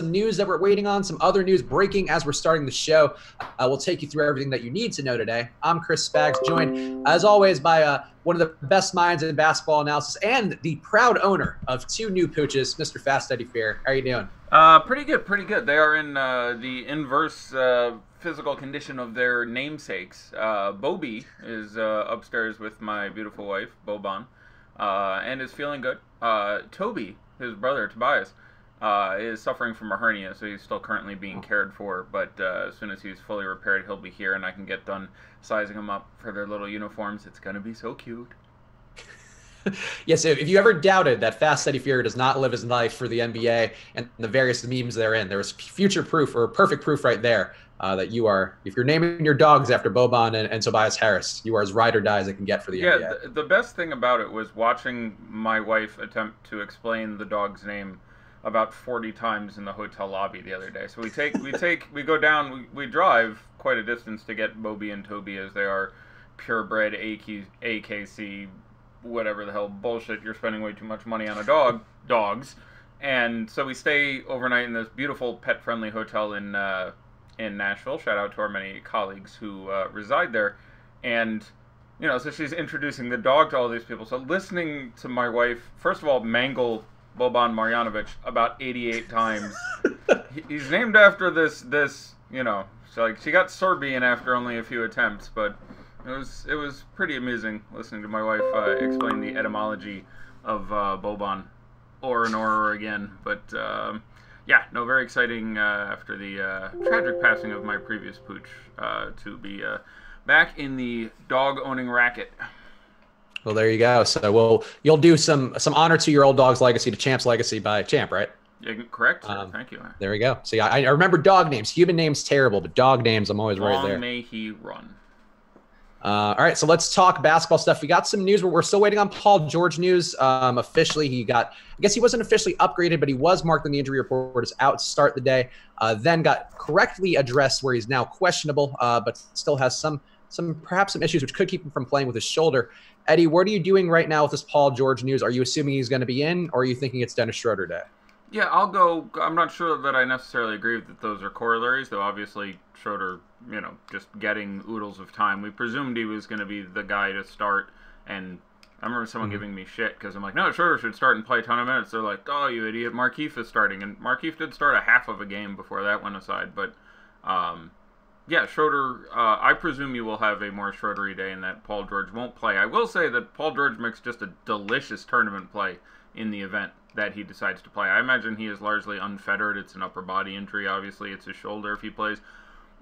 news that we're waiting on, some other news breaking as we're starting the show. We'll take you through everything that you need to know today. I'm Chris Spags, joined as always by one of the best minds in basketball analysis and the proud owner of two new pooches, Mr. Fast Eddie Fear. How are you doing? Pretty good, pretty good. They are in the inverse physical condition of their namesakes. Bobby is upstairs with my beautiful wife, Boban, and is feeling good. Toby, his brother, Tobias, is suffering from a hernia, so he's still currently being cared for, but as soon as he's fully repaired, he'll be here, and I can get done sizing them up for their little uniforms. It's going to be so cute. Yes, if you ever doubted that Fast Eddie Fury does not live his life for the NBA and the various memes they're in, there was future proof or perfect proof right there that you are, if you're naming your dogs after Boban and Tobias Harris, you are as ride or die as it can get for the NBA. Yeah, the best thing about it was watching my wife attempt to explain the dog's name about 40 times in the hotel lobby the other day. So we go down, we drive quite a distance to get Bobby and Toby, as they are purebred AKC whatever the hell bullshit, you're spending way too much money on a dogs. And so we stay overnight in this beautiful pet-friendly hotel in Nashville. Shout out to our many colleagues who reside there. And, you know, so she's introducing the dog to all these people. So listening to my wife, first of all, mangle Boban Marjanovic about 88 times. He's named after this, you know, so like she got Serbian after only a few attempts, but it was pretty amusing listening to my wife explain the etymology of Boban, or again. But yeah, no, very exciting after the tragic passing of my previous pooch to be back in the dog owning racket. Well, there you go. So you'll do some honor to your old dog's legacy, to Champ's legacy by Champ, right? Yeah, correct, sir. Thank you. There we go. See, I remember dog names. Human names terrible, but dog names I'm always right there. Long may he run. All right, so let's talk basketball stuff. We got some news where we're still waiting on Paul George news. Officially, I guess he wasn't officially upgraded, but he was marked on the injury report as out to start the day. Then got correctly addressed where he's now questionable, but still has perhaps some issues which could keep him from playing with his shoulder. Eddie, what are you doing right now with this Paul George news? Are you assuming he's going to be in, or are you thinking it's Dennis Schroeder day? Yeah, I'll go. I'm not sure that I necessarily agree that those are corollaries, though obviously Schroeder, you know, just getting oodles of time. We presumed he was going to be the guy to start, and I remember someone giving me shit because I'm like, no, Schroeder should start and play a ton of minutes. They're like, oh, you idiot, Markieff is starting. And Markieff did start a half of a game before that went aside, but yeah, Schroeder, I presume you will have a more Schroedery day and that Paul George won't play. I will say that Paul George makes just a delicious tournament play in the event that he decides to play. I imagine he is largely unfettered. It's an upper body injury, obviously. It's his shoulder if he plays.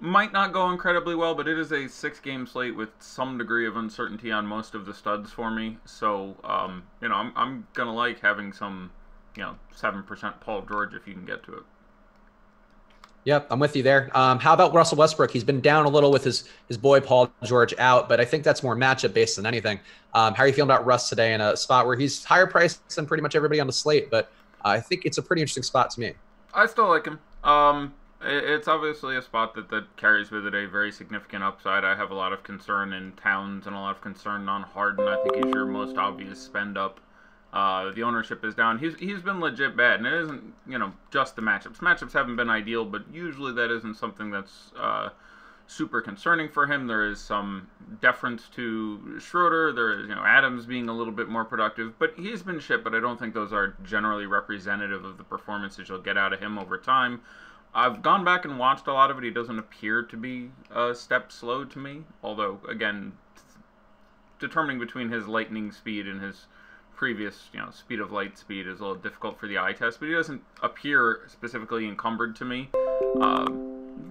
Might not go incredibly well, but it is a 6-game slate with some degree of uncertainty on most of the studs for me. So, you know, I'm going to like having some, you know, 7% Paul George if you can get to it. Yep, I'm with you there. How about Russell Westbrook? He's been down a little with his boy Paul George out, but I think that's more matchup based than anything. How are you feeling about Russ today in a spot where he's higher priced than pretty much everybody on the slate, but I think it's a pretty interesting spot to me. I still like him. It's obviously a spot that carries with it a very significant upside. I have a lot of concern in Towns and a lot of concern on Harden. I think he's your most obvious spend up. The ownership is down. He's been legit bad, and it isn't, you know, just the matchups. Matchups haven't been ideal, but usually that isn't something that's super concerning for him. There is some deference to Schroeder. There is, you know, Adams being a little bit more productive, but he's been shit. But I don't think those are generally representative of the performances you'll get out of him over time. I've gone back and watched a lot of it. He doesn't appear to be a step slow to me, although again, determining between his lightning speed and his previous, you know, speed of light speed is a little difficult for the eye test, but he doesn't appear specifically encumbered to me.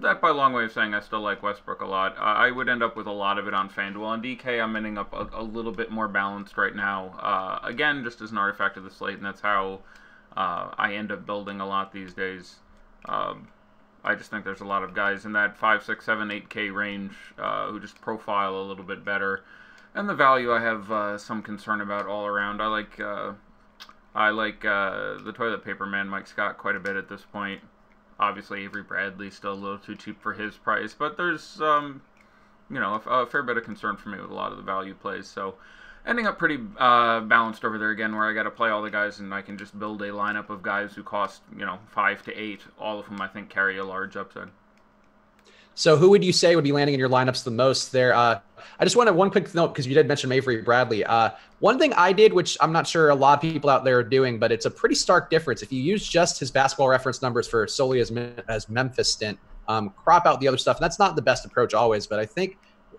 That by a long way of saying I still like Westbrook a lot. I would end up with a lot of it on FanDuel. On DK, I'm ending up a little bit more balanced right now. Again, just as an artifact of the slate, and that's how I end up building a lot these days. I just think there's a lot of guys in that 5, 6, 7, 8K range who just profile a little bit better. And the value I have some concern about all around. I like the toilet paper man Mike Scott quite a bit at this point. Obviously Avery Bradley's still a little too cheap for his price, but there's you know, a fair bit of concern for me with a lot of the value plays. So ending up pretty balanced over there again, where I got to play all the guys, and I can just build a lineup of guys who cost 5 to 8, all of whom I think carry a large upside. So who would you say would be landing in your lineups the most there? I just wanted one quick note because you did mention Avery Bradley. One thing I did, which I'm not sure a lot of people out there are doing, but it's a pretty stark difference. If you use just his basketball reference numbers for solely as Memphis stint, crop out the other stuff. And that's not the best approach always, but I think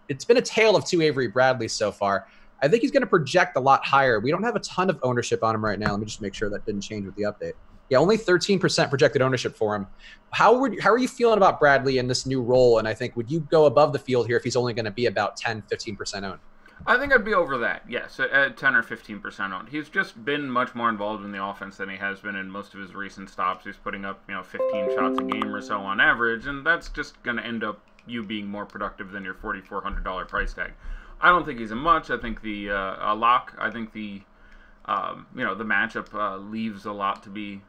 it's been a tale of two Avery Bradleys so far. I think he's going to project a lot higher. We don't have a ton of ownership on him right now. Let me just make sure that didn't change with the update. Yeah, only 13% projected ownership for him. How are you feeling about Bradley in this new role? And I think, would you go above the field here if he's only going to be about 10, 15% owned? I think I'd be over that, yes, at 10 or 15% owned. He's just been much more involved in the offense than he has been in most of his recent stops. He's putting up 15 shots a game or so on average, and that's just going to end up you being more productive than your $4,400 price tag. I don't think he's a much. I think the a lock. I think the the matchup leaves a lot to be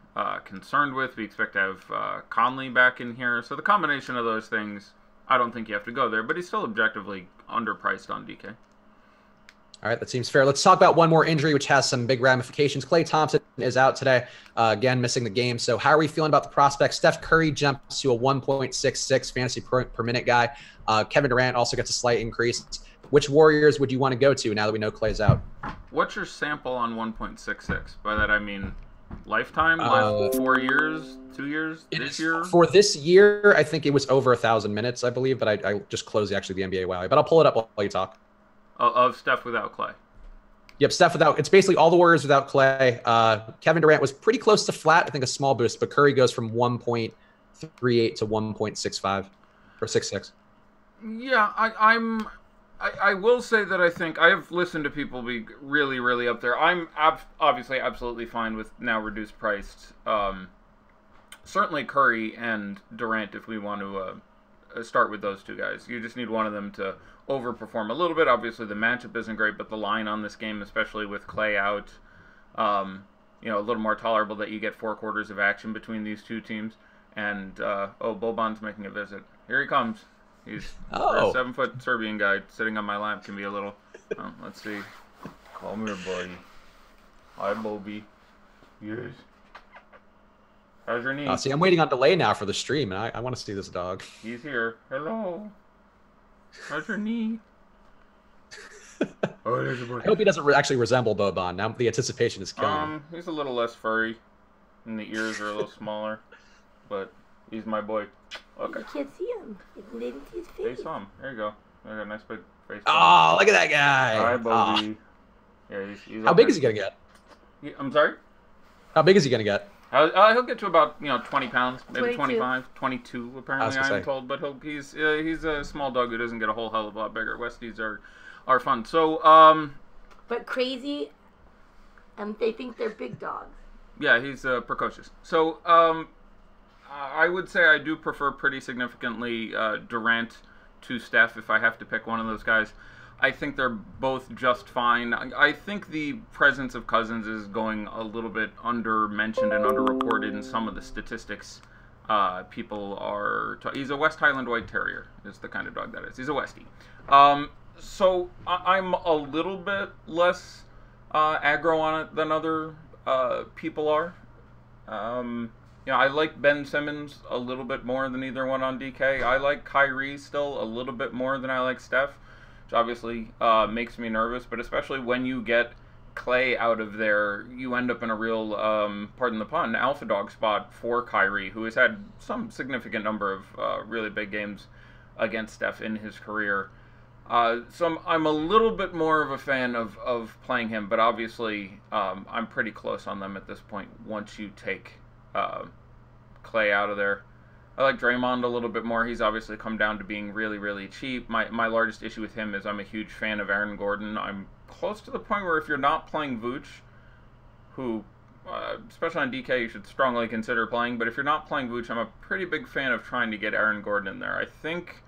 concerned with. We expect to have Conley back in here, so the combination of those things, I don't think you have to go there. But he's still objectively underpriced on DK. All right, that seems fair. Let's talk about one more injury, which has some big ramifications. Klay Thompson is out today, again, missing the game. So how are we feeling about the prospects? Steph Curry jumps to a 1.66 fantasy per minute guy. Kevin Durant also gets a slight increase. Which Warriors would you want to go to now that we know Klay's out? What's your sample on 1.66? By that I mean lifetime, last 4 years, 2 years, this year? For this year, I think it was over 1,000 minutes, I believe, but I just closed the NBA WoW. But I'll pull it up while you talk. Of Steph without Klay. Yep, Steph without. It's basically all the Warriors without Klay. Kevin Durant was pretty close to flat. I think a small boost, but Curry goes from 1.38 to 1.65 or 66. Yeah, I will say that I think I have listened to people be really, really up there. I'm obviously absolutely fine with now reduced priced. Certainly Curry and Durant if we want to start with those two guys. You just need one of them to overperform a little bit. Obviously the matchup isn't great, but the line on this game, especially with Klay out, a little more tolerable that you get 4 quarters of action between these two teams. And, Boban's making a visit. Here he comes. He's a 7-foot Serbian guy sitting on my lap. Can be a little. Let's see. Come here, buddy. Hi, Bobby. Yes. How's your knee? See, I'm waiting on delay now for the stream, and I want to see this dog. He's here. Hello. How's your knee? Oh, there's a buddy. I hope he doesn't actually resemble Boban. Now the anticipation is killing me. He's a little less furry, and the ears are a little smaller, but he's my boy. Okay. You can't see him. They didn't see his face. They saw him. There you go. I got a nice big face. Oh, look at that guy. Hi, Bobby. Yeah, he's How big is he going to get? I'm sorry? How big is he going to get? He'll get to about 20 pounds, maybe 22. 25, 22 apparently I'm told. But he's a small dog who doesn't get a whole hell of a lot bigger. Westies are fun. So but crazy, they think they're big dogs. Yeah, he's precocious. So I would say I do prefer pretty significantly Durant to Steph if I have to pick one of those guys. I think they're both just fine. I think the presence of Cousins is going a little bit under-mentioned and under-reported in some of the statistics. People are... He's a West Highland White Terrier is the kind of dog that is. He's a Westie. So I'm a little bit less aggro on it than other people are. I like Ben Simmons a little bit more than either one on DK. I like Kyrie still a little bit more than I like Steph, which obviously makes me nervous, but especially when you get Klay out of there, you end up in a real, pardon the pun, alpha dog spot for Kyrie, who has had some significant number of really big games against Steph in his career. So I'm a little bit more of a fan of playing him, but obviously I'm pretty close on them at this point once you take Klay out of there. I like Draymond a little bit more. He's obviously come down to being really, really cheap. My largest issue with him is I'm a huge fan of Aaron Gordon. I'm close to the point where if you're not playing Vooch, who, especially on DK, you should strongly consider playing, but if you're not playing Vooch, I'm a pretty big fan of trying to get Aaron Gordon in there. I think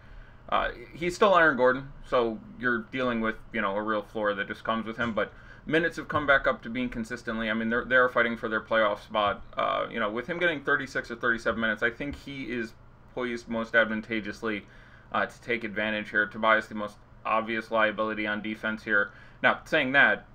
he's still Aaron Gordon, so you're dealing with, a real floor that just comes with him, but minutes have come back up to being consistently. I mean, they're fighting for their playoff spot. With him getting 36 or 37 minutes, I think he is poised most advantageously to take advantage here. Tobias, the most obvious liability on defense here. Now, saying that,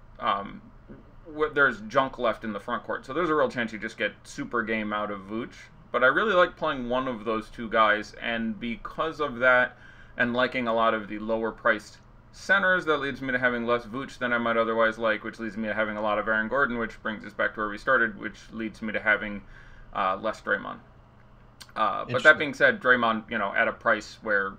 there's junk left in the front court, so there's a real chance you just get super game out of Vooch. But I really like playing one of those two guys, and because of that, and liking a lot of the lower-priced centers, that leads me to having less Vooch than I might otherwise like, which leads me to having a lot of Aaron Gordon, which brings us back to where we started, which leads me to having less Draymond. But that being said, Draymond, at a price where,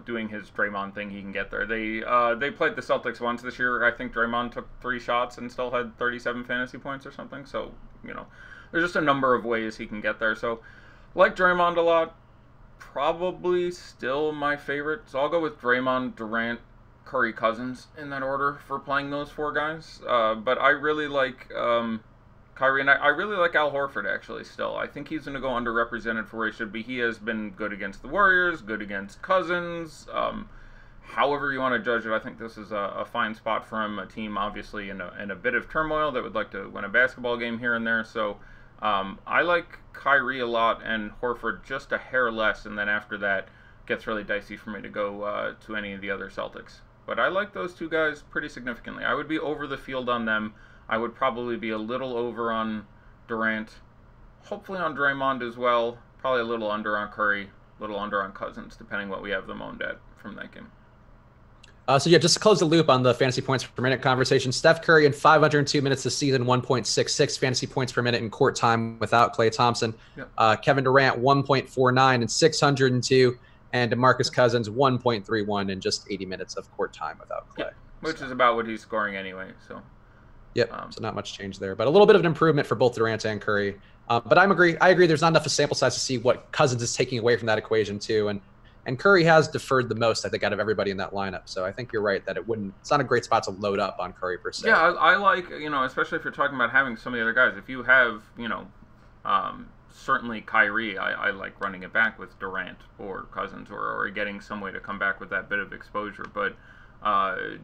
doing his Draymond thing, he can get there. They played the Celtics once this year. I think Draymond took 3 shots and still had 37 fantasy points or something. So, there's just a number of ways he can get there. So, like Draymond a lot, probably still my favorite. So I'll go with Draymond, Durant, Curry, Cousins in that order for playing those 4 guys. But I really like Kyrie, and I really like Al Horford, actually, still. I think he's going to go underrepresented for where he should be. He has been good against the Warriors, good against Cousins. However you want to judge it, I think this is a fine spot for him, a team obviously in a bit of turmoil that would like to win a basketball game here and there. So I like Kyrie a lot and Horford just a hair less, and then after that gets really dicey for me to go to any of the other Celtics. But I like those 2 guys pretty significantly. I would be over the field on them. I would probably be a little over on Durant, hopefully on Draymond as well, probably a little under on Curry, a little under on Cousins, depending what we have them owned at from that game. So yeah, just to close the loop on the fantasy points per minute conversation, Steph Curry in 502 minutes this season, 1.66 fantasy points per minute in court time without Klay Thompson. Yep. Kevin Durant, 1.49 and 602, and DeMarcus Cousins, 1.31 in just 80 minutes of court time without Klay. Yep. Which is about what he's scoring anyway, so... Yep, so not much change there, but a little bit of an improvement for both Durant and Curry. But I agree there's not enough of a sample size to see what Cousins is taking away from that equation too. And Curry has deferred the most, I think, out of everybody in that lineup. So I think you're right that it's not a great spot to load up on Curry per se. Yeah, I like, especially if you're talking about having some of the other guys. If you have, certainly Kyrie, I like running it back with Durant or Cousins or getting some way to come back with that bit of exposure. But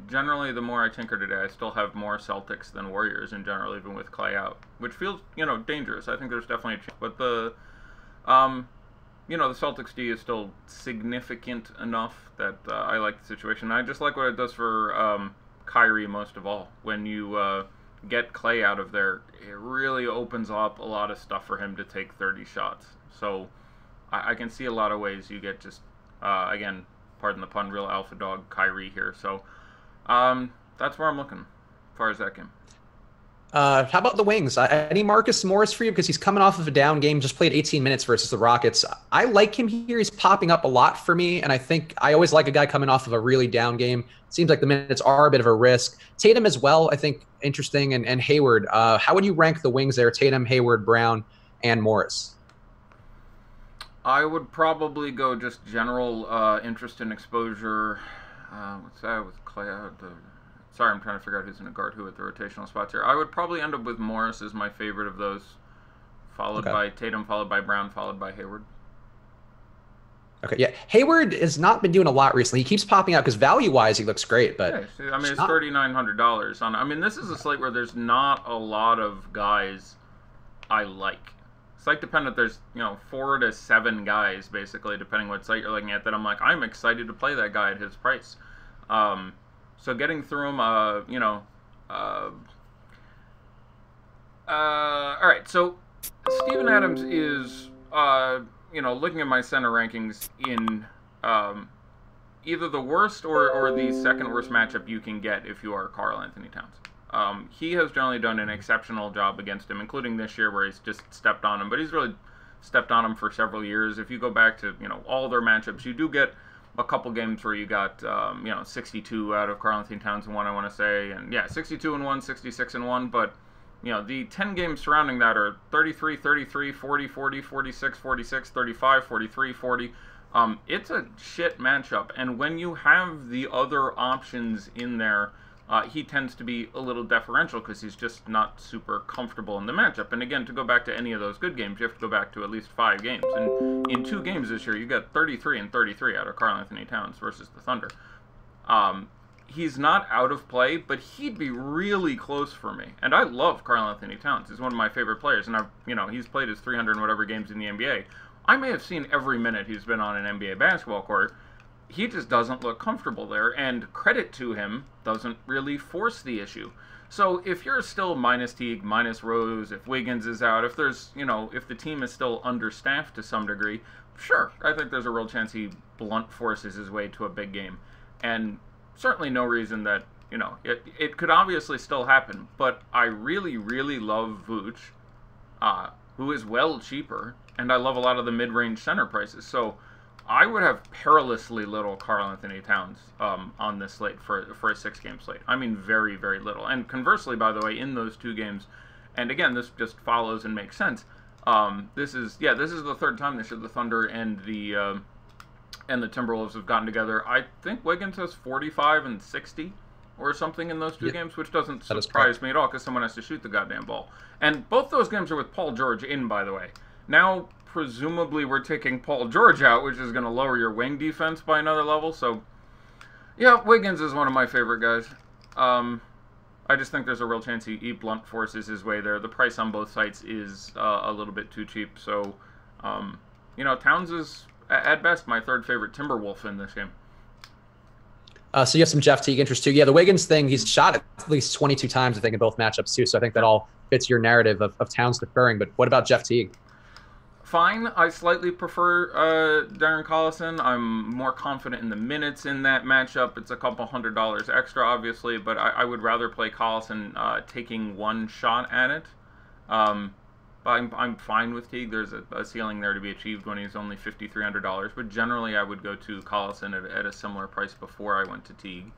generally, the more I tinker today, I still have more Celtics than Warriors in general, even with Klay out, which feels, dangerous. I think there's definitely a chance. But the Celtics D is still significant enough that I like the situation. I just like what it does for Kyrie most of all. When you get Klay out of there, it really opens up a lot of stuff for him to take 30 shots. So I can see a lot of ways you get just, again, pardon the pun, real alpha dog Kyrie here. So that's where I'm looking as far as that game. How about the wings? Any Marcus Morris for you? Because he's coming off of a down game, just played 18 minutes versus the Rockets. I like him here. He's popping up a lot for me, and I think I always like a guy coming off of a really down game. Seems like the minutes are a bit of a risk. Tatum as well, I think, interesting, and Hayward. How would you rank the wings there? Tatum, Hayward, Brown, and Morris. I would probably go just general interest and exposure. What's that with Klay? Sorry, I'm trying to figure out who's going to guard who at the rotational spots here. I would probably end up with Morris as my favorite of those, followed by Tatum, followed by Brown, followed by Hayward. Okay, yeah. Hayward has not been doing a lot recently. He keeps popping out because value-wise he looks great, but yeah, it's $3,900 on. I mean, this is a slate where there's not a lot of guys I like. Site dependent, there's 4 to 7 guys basically, depending what site you're looking at, that I'm like, I'm excited to play that guy at his price. So getting through them, all right. So Steven Adams is, looking at my center rankings in either the worst or the second worst matchup you can get if you are Karl Anthony Towns. He has generally done an exceptional job against him, including this year where he's just stepped on him. But he's really stepped on him for several years. If you go back to all their matchups, you do get a couple games where you got 62 out of Karl Anthony Towns in one, I want to say, and 62 in one, 66 in one. But the 10 games surrounding that are 33, 33, 40, 40, 46, 46, 35, 43, 40. It's a shit matchup, and when you have the other options in there, he tends to be a little deferential because he's just not super comfortable in the matchup. And again, to go back to any of those good games, you have to go back to at least 5 games. And in 2 games this year, you got 33 and 33 out of Karl Anthony Towns versus the Thunder. He's not out of play, but he'd be really close for me. And I love Karl Anthony Towns. He's one of my favorite players, and he's played his 300 and whatever games in the NBA. I may have seen every minute he's been on an NBA basketball court. he just doesn't look comfortable there, and credit to him, doesn't really force the issue. So if you're still minus Teague, minus Rose, if Wiggins is out, if there's, if the team is still understaffed to some degree, sure, I think there's a real chance he blunt forces his way to a big game. And certainly no reason that, it could obviously still happen, but I really, really love Vooch, who is well cheaper, and I love a lot of the mid-range center prices. So I would have perilously little Karl-Anthony Towns on this slate for a 6-game slate. I mean, very, very little. And conversely, by the way, in those 2 games, and again, this just follows and makes sense. This is the 3rd time this year the Thunder and the Timberwolves have gotten together. I think Wiggins has 45 and 60 or something in those 2 games, which doesn't surprise me at all because someone has to shoot the goddamn ball. And both those games are with Paul George in, by the way. Now, presumably we're taking Paul George out, which is going to lower your wing defense by another level. So, yeah, Wiggins is one of my favorite guys. I just think there's a real chance he blunt forces his way there. The price on both sites is a little bit too cheap. So, Towns is, at best, my 3rd favorite Timberwolf in this game. So you have some Jeff Teague interest too. Yeah, the Wiggins thing, he's shot at least 22 times, I think, in both matchups too. So I think that all fits your narrative of Towns deferring. But what about Jeff Teague? Fine. I slightly prefer Darren Collison. I'm more confident in the minutes in that matchup. It's a couple $100 extra, obviously, but I would rather play Collison taking one shot at it. But I'm fine with Teague. There's a ceiling there to be achieved when he's only $5,300. But generally, I would go to Collison at a similar price before I went to Teague.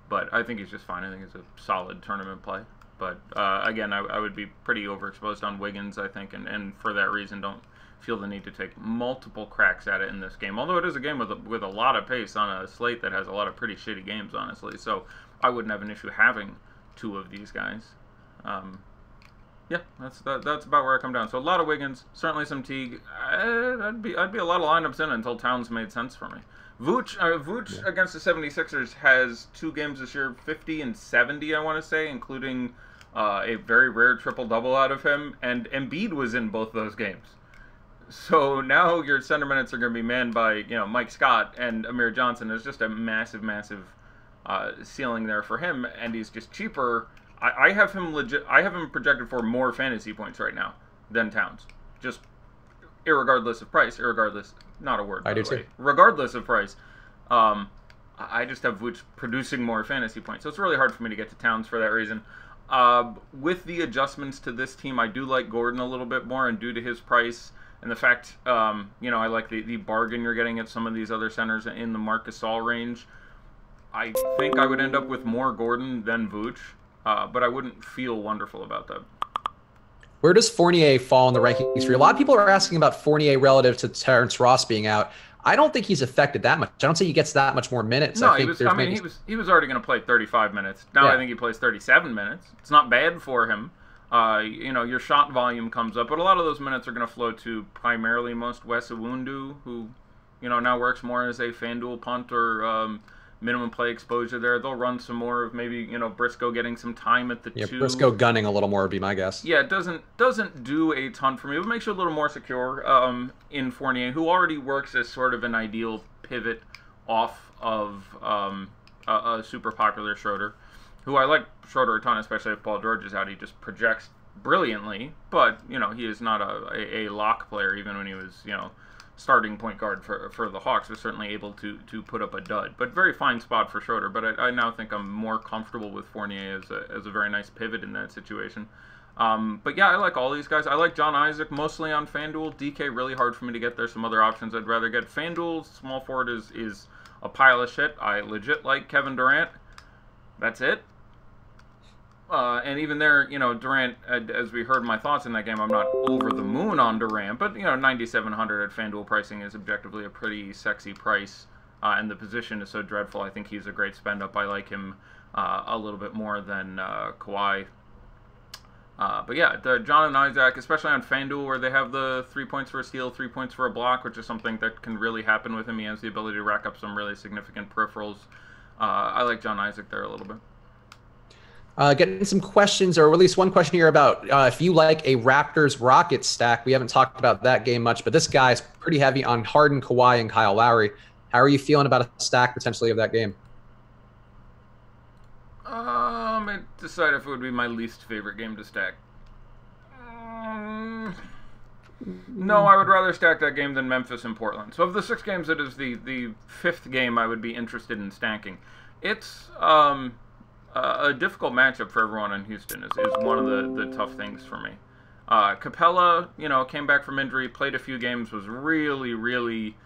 But I think he's just fine. I think it's a solid tournament play. But again, I would be pretty overexposed on Wiggins, I think, and for that reason, don't feel the need to take multiple cracks at it in this game. Although it is a game with a lot of pace on a slate that has a lot of pretty shitty games, honestly. So I wouldn't have an issue having 2 of these guys. Yeah, that's about where I come down. So a lot of Wiggins, certainly some Teague. I'd be a lot of lineups in until Towns made sense for me. Vooch against the 76ers has 2 games this year, 50 and 70, I want to say, including a very rare triple-double out of him. And Embiid was in both those games. So now your center minutes are going to be manned by Mike Scott and Amir Johnson. There's just a massive, massive ceiling there for him, and he's just cheaper. I have him projected for more fantasy points right now than Towns. Just irregardless of price, not a word. I do too. Regardless of price, I just have Vooch producing more fantasy points. So it's really hard for me to get to Towns for that reason. With the adjustments to this team, I do like Gordon a little bit more, and due to his price and the fact, I like the bargain you're getting at some of these other centers in the Marc Gasol range. I think I would end up with more Gordon than Vooch. But I wouldn't feel wonderful about that. Where does Fournier fall in the rankings for you? A lot of people are asking about Fournier relative to Terrence Ross being out. I don't think he's affected that much. I don't think he gets that much more minutes. No, he was already going to play 35 minutes. Now I think he plays 37 minutes. It's not bad for him. Your shot volume comes up, but a lot of those minutes are going to flow to primarily most Wes Iwundu, who, now works more as a FanDuel punt or minimum play exposure there. They'll run some more of maybe, Briscoe getting some time at the 2. Briscoe gunning a little more would be my guess. Yeah, it doesn't do a ton for me. It makes you a little more secure in Fournier, who already works as sort of an ideal pivot off of a super popular Schroeder, who I like Schroeder a ton, especially if Paul George is out. He just projects brilliantly, but, he is not a lock player, even when he was, starting point guard for the Hawks, was certainly able to put up a dud. But very fine spot for Schroeder. But I now think I'm more comfortable with Fournier as a very nice pivot in that situation. But yeah, I like all these guys. I like John Isaac mostly on FanDuel. DK, really hard for me to get. There's some other options I'd rather get. FanDuel small forward is a pile of shit. I legit like Kevin Durant. That's it. And even there, Durant, as we heard my thoughts in that game, I'm not over the moon on Durant, but, 9,700 at FanDuel pricing is objectively a pretty sexy price, and the position is so dreadful. I think he's a great spend-up. I like him a little bit more than Kawhi. But yeah, John and Isaac, especially on FanDuel, where they have the 3 points for a steal, 3 points for a block, which is something that can really happen with him. He has the ability to rack up some really significant peripherals. I like John Isaac there a little bit. Getting some questions, or at least one question here about if you like a Raptors-Rockets stack. We haven't talked about that game much, but this guy is pretty heavy on Harden, Kawhi, and Kyle Lowry. How are you feeling about a stack potentially of that game? I decide if it would be my least favorite game to stack. No, I would rather stack that game than Memphis and Portland. So of the 6 games, it is the 5th game I would be interested in stacking. It's a difficult matchup for everyone in Houston is one of the tough things for me. Capella, came back from injury, played a few games, was really, really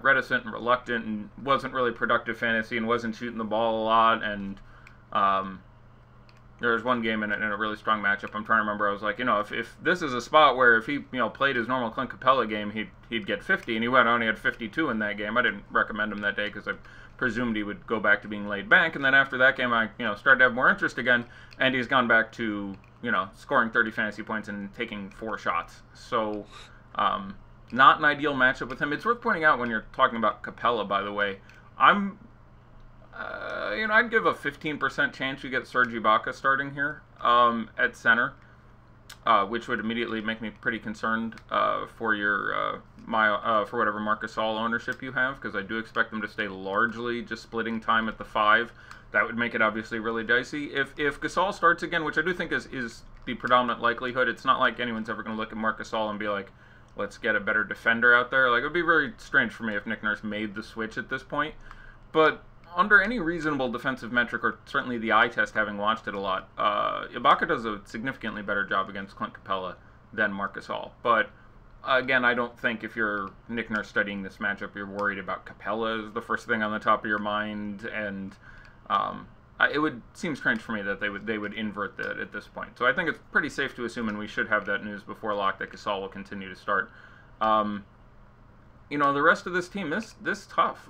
reticent and reluctant, and wasn't really productive fantasy, and wasn't shooting the ball a lot, and there was one game in a really strong matchup. I'm trying to remember. I was like, if this is a spot where if he played his normal Clint Capella game, he'd get 50, and he only had 52 in that game. I didn't recommend him that day because I presumed he would go back to being laid back. And then after that game, I started to have more interest again, and he's gone back to scoring 30 fantasy points and taking 4 shots. So not an ideal matchup with him. It's worth pointing out when you're talking about Capella, by the way, I'd give a 15% chance you get Serge Ibaka starting here at center, which would immediately make me pretty concerned for your for whatever Marc Gasol ownership you have, because I do expect them to stay largely just splitting time at the 5. That would make it obviously really dicey. If Gasol starts again, which I do think is the predominant likelihood, it's not like anyone's ever going to look at Marc Gasol and be like, let's get a better defender out there. Like, it would be very strange for me if Nick Nurse made the switch at this point. But under any reasonable defensive metric, or certainly the eye test, having watched it a lot, Ibaka does a significantly better job against Clint Capella than Marc Gasol. But again, I don't think if you're Nick Nurse studying this matchup, you're worried about Capella as the first thing on the top of your mind. And it would seem strange for me that they would invert that at this point. So I think it's pretty safe to assume, and we should have that news before lock, that Gasol will continue to start. The rest of this team, this tough.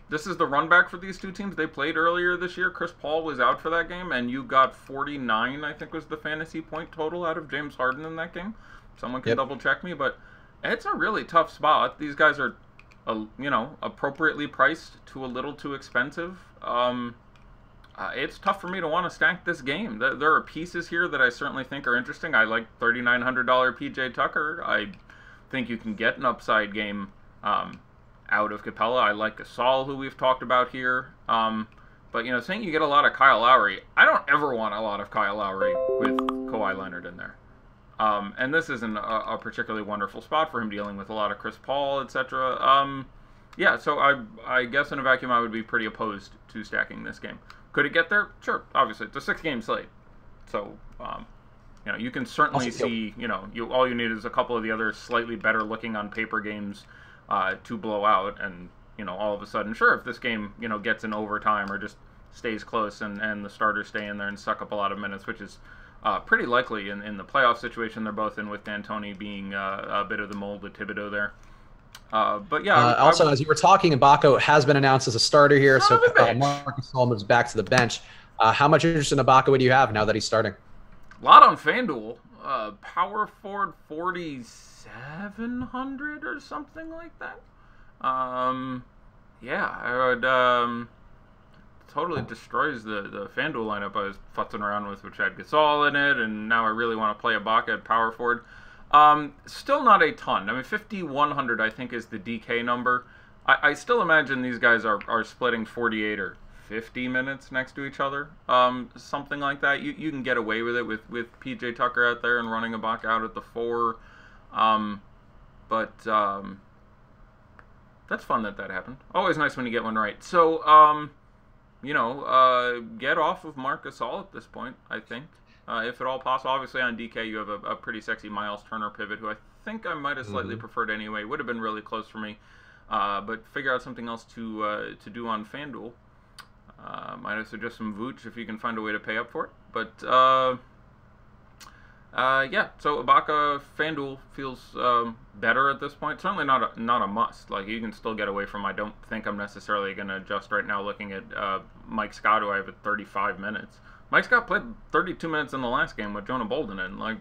This is the run back for these two teams. They played earlier this year. Chris Paul was out for that game, and you got 49, I think, was the fantasy point total out of James Harden in that game. Someone can double check me, but it's a really tough spot. These guys are, appropriately priced to a little too expensive. It's tough for me to want to stack this game. There are pieces here that I certainly think are interesting. I like $3,900 PJ Tucker. I think you can get an upside game out of Capella. I like Gasol, who we've talked about here. But, saying you get a lot of Kyle Lowry, I don't ever want a lot of Kyle Lowry with Kawhi Leonard in there. And this isn't a particularly wonderful spot for him, dealing with a lot of Chris Paul, etc. Yeah, so I guess in a vacuum I would be pretty opposed to stacking this game. Could it get there? Sure, obviously. It's a 6-game slate. So, you can certainly see, all you need is a couple of the other slightly better looking on paper games to blow out, and all of a sudden, sure, if this game gets in overtime or just stays close and the starters stay in there and suck up a lot of minutes, which is pretty likely in the playoff situation they're both in, with D'Antoni being a bit of the mold of Thibodeau there. But yeah. Also, as you were talking, Ibaka has been announced as a starter here, so Marc Gasol moves back to the bench. How much interest in Ibaka would you have now that he's starting? A lot on FanDuel. Power forward 4,700 or something like that. Yeah, I would. Totally destroys the FanDuel lineup I was futzing around with, which had Gasol in it, and now I really want to play Ibaka at power forward. Still not a ton. I mean, 5,100 I think is the DK number. I still imagine these guys are splitting 48 or 50 minutes next to each other, something like that. You can get away with it with PJ Tucker out there and running Ibaka out at the 4. But that's fun that happened. Always nice when you get one right. So, get off of Marc Gasol at this point, I think. If at all possible. Obviously on DK you have a pretty sexy Miles Turner pivot, who I think I might have slightly preferred anyway. Would have been really close for me. But figure out something else to do on FanDuel. Might have suggest some Vooch if you can find a way to pay up for it. But yeah, so Ibaka FanDuel feels better at this point. Certainly not a must. Like, you can still get away from. I don't think I'm necessarily going to adjust right now. Looking at Mike Scott, who I have at 35 minutes. Mike Scott played 32 minutes in the last game with Jonah Bolden in. Like,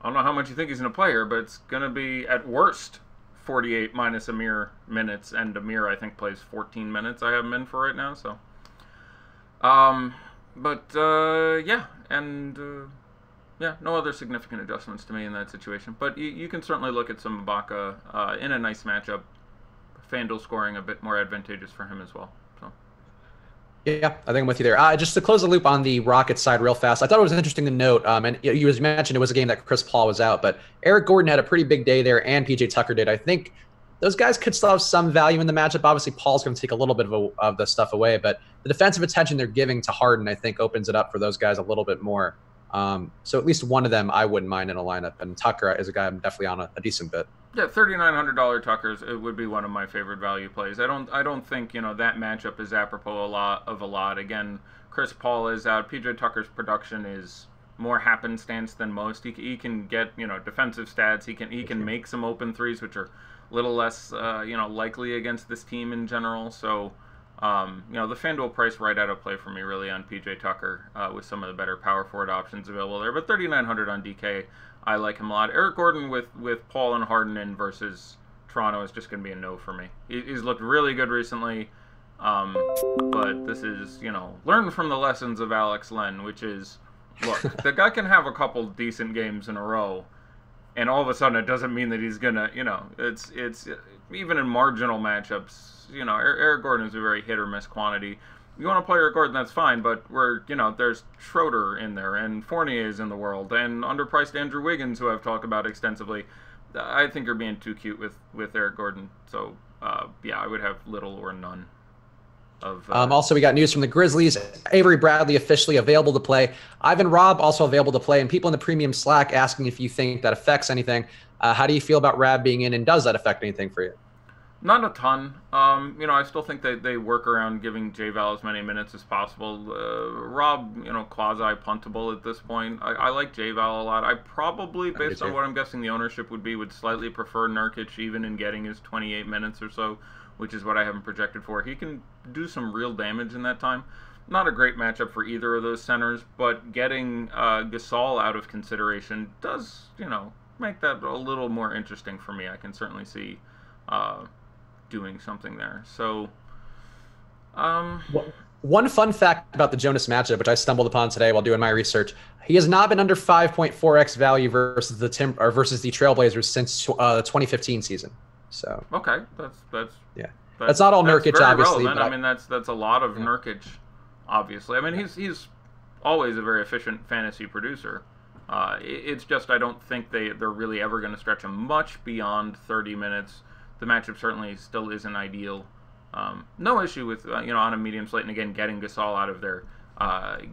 I don't know how much you think he's going to play here, but it's going to be at worst 48 minus Amir minutes, and Amir I think plays 14 minutes. I have him in for right now. So, yeah, and. Yeah, no other significant adjustments to me in that situation. But you can certainly look at some Ibaka in a nice matchup. FanDuel scoring a bit more advantageous for him as well. So. Yeah, I think I'm with you there. Just to close the loop on the Rockets side real fast, I thought it was interesting to note, and you as mentioned, it was a game that Chris Paul was out, but Eric Gordon had a pretty big day there, and PJ Tucker did. I think those guys could still have some value in the matchup. Obviously, Paul's going to take a little bit of the stuff away, but the defensive attention they're giving to Harden, I think, opens it up for those guys a little bit more. So at least one of them I wouldn't mind in a lineup, and Tucker is a guy I'm definitely on a decent bit. Yeah, $3,900 Tucker's it would be one of my favorite value plays. I don't think that matchup is apropos a lot. Again, Chris Paul is out. PJ Tucker's production is more happenstance than most. He can get defensive stats. He can make some open threes, which are a little less likely against this team in general. So the FanDuel price right out of play for me really on PJ Tucker with some of the better power forward options available there. But $3,900 on DK. I like him a lot. Eric Gordon with Paul and Harden in versus Toronto is just going to be a no for me. He's looked really good recently, but this is, learn from the lessons of Alex Len, which is, look, the guy can have a couple decent games in a row, and all of a sudden it doesn't mean that he's going to, it's even in marginal matchups, Eric Gordon is a very hit or miss quantity. You want to play Eric Gordon, that's fine, but there's Schroeder in there, and Fournier is in the world, and underpriced Andrew Wiggins, who I've talked about extensively. I think you're being too cute with Eric Gordon. So, I would have little or none of... Also, we got news from the Grizzlies. Avery Bradley officially available to play. Ivan Robb also available to play, and people in the premium Slack asking if you think that affects anything. How do you feel about Rab being in, and does that affect anything for you? Not a ton. I still think they work around giving J-Val as many minutes as possible. Rob, quasi-puntable at this point. I like J-Val a lot. I probably, based on what I'm guessing the ownership would slightly prefer Nurkic even in getting his 28 minutes or so, which is what I have him projected for. He can do some real damage in that time. Not a great matchup for either of those centers, but getting Gasol out of consideration does, make that a little more interesting for me. I can certainly see... doing something there. So one fun fact about the Jonas matchup, which I stumbled upon today while doing my research, he has not been under 5.4x value versus the Trailblazers since the 2015 season. So okay, that's not all Nurkic, obviously. That's a lot of Nurkic, obviously. He's always a very efficient fantasy producer. It's just I don't think they're really ever going to stretch him much beyond 30 minutes. The matchup certainly still isn't ideal. No issue with on a medium slate, and again getting Gasol out of there,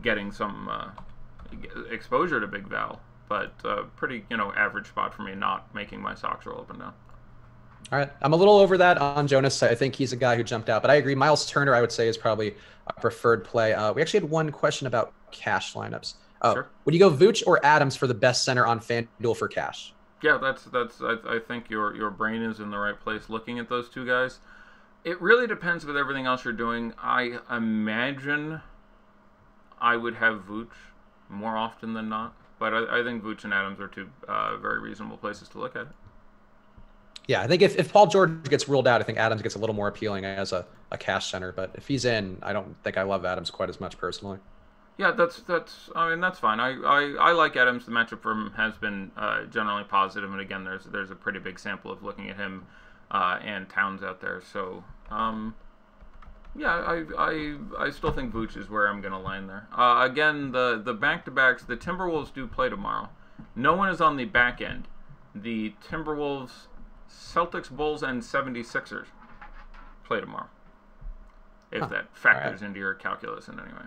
getting some exposure to Big Val, but pretty average spot for me, not making my socks roll up and down. All right, I'm a little over that on Jonas. I think he's a guy who jumped out, but I agree. Miles Turner, I would say, is probably a preferred play. We actually had one question about cash lineups. Sure. Would you go Vooch or Adams for the best center on FanDuel for cash? Yeah, I think your brain is in the right place looking at those two guys. It really depends with everything else you're doing. I imagine I would have Vooch more often than not, but I think Vooch and Adams are two very reasonable places to look at it. Yeah, I think if Paul George gets ruled out, I think Adams gets a little more appealing as a cash center, but if he's in, I don't think I love Adams quite as much personally. Yeah, that's fine. I like Adams. The matchup for him has been generally positive, and again, there's a pretty big sample of looking at him and Towns out there. So I still think Vooch is where I'm going to land there. Again, the back-to-backs, the Timberwolves do play tomorrow. No one is on the back end. The Timberwolves, Celtics, Bulls, and 76ers play tomorrow. If that factors into your calculus in any way.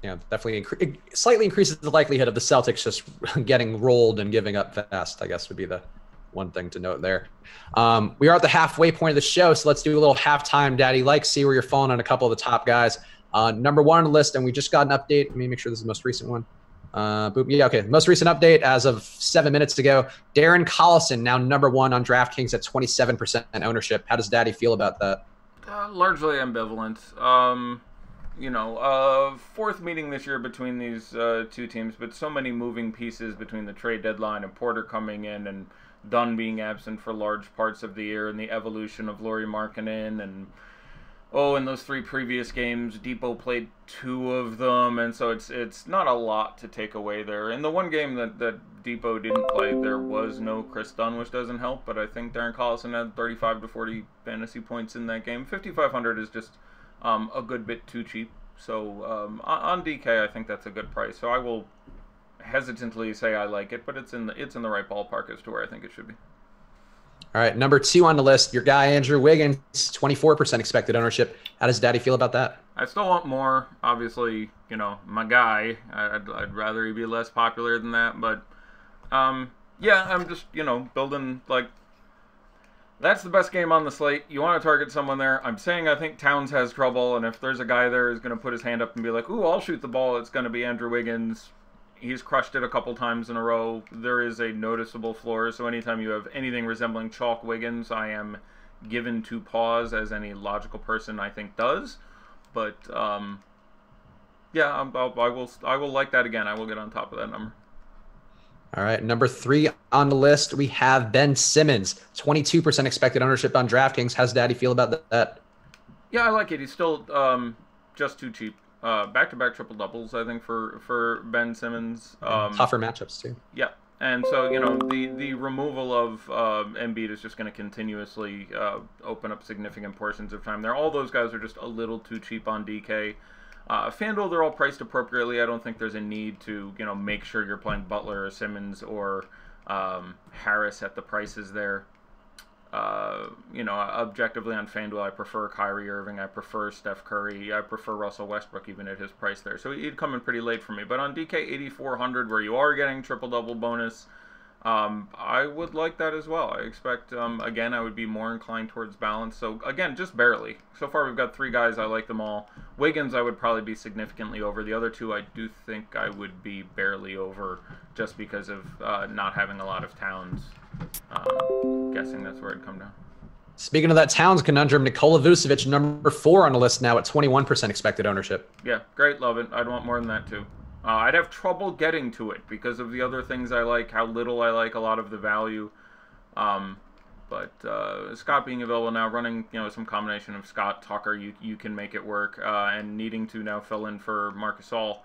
Yeah, definitely slightly increases the likelihood of the Celtics just getting rolled and giving up fast, I guess would be the one thing to note there. We are at the halfway point of the show, so let's do a little halftime daddy like, see where you're falling on a couple of the top guys. Number one on the list, and we just got an update. Let me make sure this is the most recent one. Yeah, okay. Most recent update as of 7 minutes ago. Darren Collison now number one on DraftKings at 27% ownership. How does daddy feel about that? Largely ambivalent. Fourth meeting this year between these two teams, but so many moving pieces between the trade deadline and Porter coming in and Dunn being absent for large parts of the year and the evolution of Lauri Markkanen and oh, in those 3 previous games, Depot played 2 of them, and so it's not a lot to take away there. In the one game that Depot didn't play, there was no Chris Dunn, which doesn't help, but I think Darren Collison had 35 to 40 fantasy points in that game. 5,500 is just a good bit too cheap. So on DK, I think that's a good price. So I will hesitantly say I like it, but it's in the right ballpark as to where I think it should be. All right, number 2 on the list, your guy Andrew Wiggins, 24% expected ownership. How does Daddy feel about that? I still want more. Obviously, you know, my guy. I'd rather he be less popular than that, but yeah, I'm just, you know, building, like, that's the best game on the slate. You want to target someone there. I'm saying I think Towns has trouble, and if there's a guy there who's going to put his hand up and be like, ooh, I'll shoot the ball, it's going to be Andrew Wiggins. He's crushed it a couple times in a row. There is a noticeable floor, so anytime you have anything resembling chalk Wiggins, I am given to pause, as any logical person I think does. But yeah, I will like that again. I will get on top of that number. All right, number 3 on the list, we have Ben Simmons, 22% expected ownership on DraftKings. How's Daddy feel about that? Yeah, I like it. He's still just too cheap. Back-to-back triple doubles, I think, for Ben Simmons. Tougher matchups too. Yeah, and so, you know, the removal of Embiid is just going to continuously open up significant portions of time there. All those guys are just a little too cheap on DK. FanDuel, they're all priced appropriately. I don't think there's a need to, you know, make sure you're playing Butler or Simmons or Harris at the prices there. You know, objectively on FanDuel, I prefer Kyrie Irving, I prefer Steph Curry, I prefer Russell Westbrook even at his price there. So he'd come in pretty late for me. But on DK 8,400, where you are getting triple-double bonus, I would like that as well. I expect, again, I would be more inclined towards balance. So, again, just barely. So far, we've got 3 guys. I like them all. Wiggins, I would probably be significantly over. The other 2, I do think I would be barely over just because of not having a lot of Towns. Guessing that's where it'd come down. Speaking of that Towns conundrum, Nikola Vucevic, number 4 on the list now at 21% expected ownership. Yeah, great, love it. I'd want more than that, too. I'd have trouble getting to it because of the other things I like, how little I like a lot of the value. But Scott being available now, running, you know, some combination of Scott, Tucker, you can make it work, and needing to now fill in for Marc Gasol.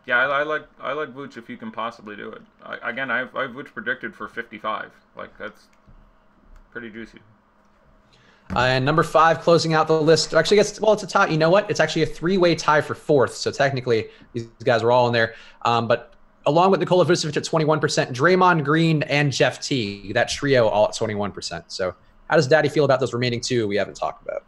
Yeah, I like Vooch if you can possibly do it. Again, I've Vooch predicted for 55. Like, that's pretty juicy. And number 5, closing out the list. Actually, it's a tie. You know what? It's actually a 3-way tie for 4th. So technically, these guys are all in there. But along with Nikola Vucevic at 21%, Draymond Green and Jeff Teague, that trio all at 21%. So how does Daddy feel about those remaining 2 we haven't talked about?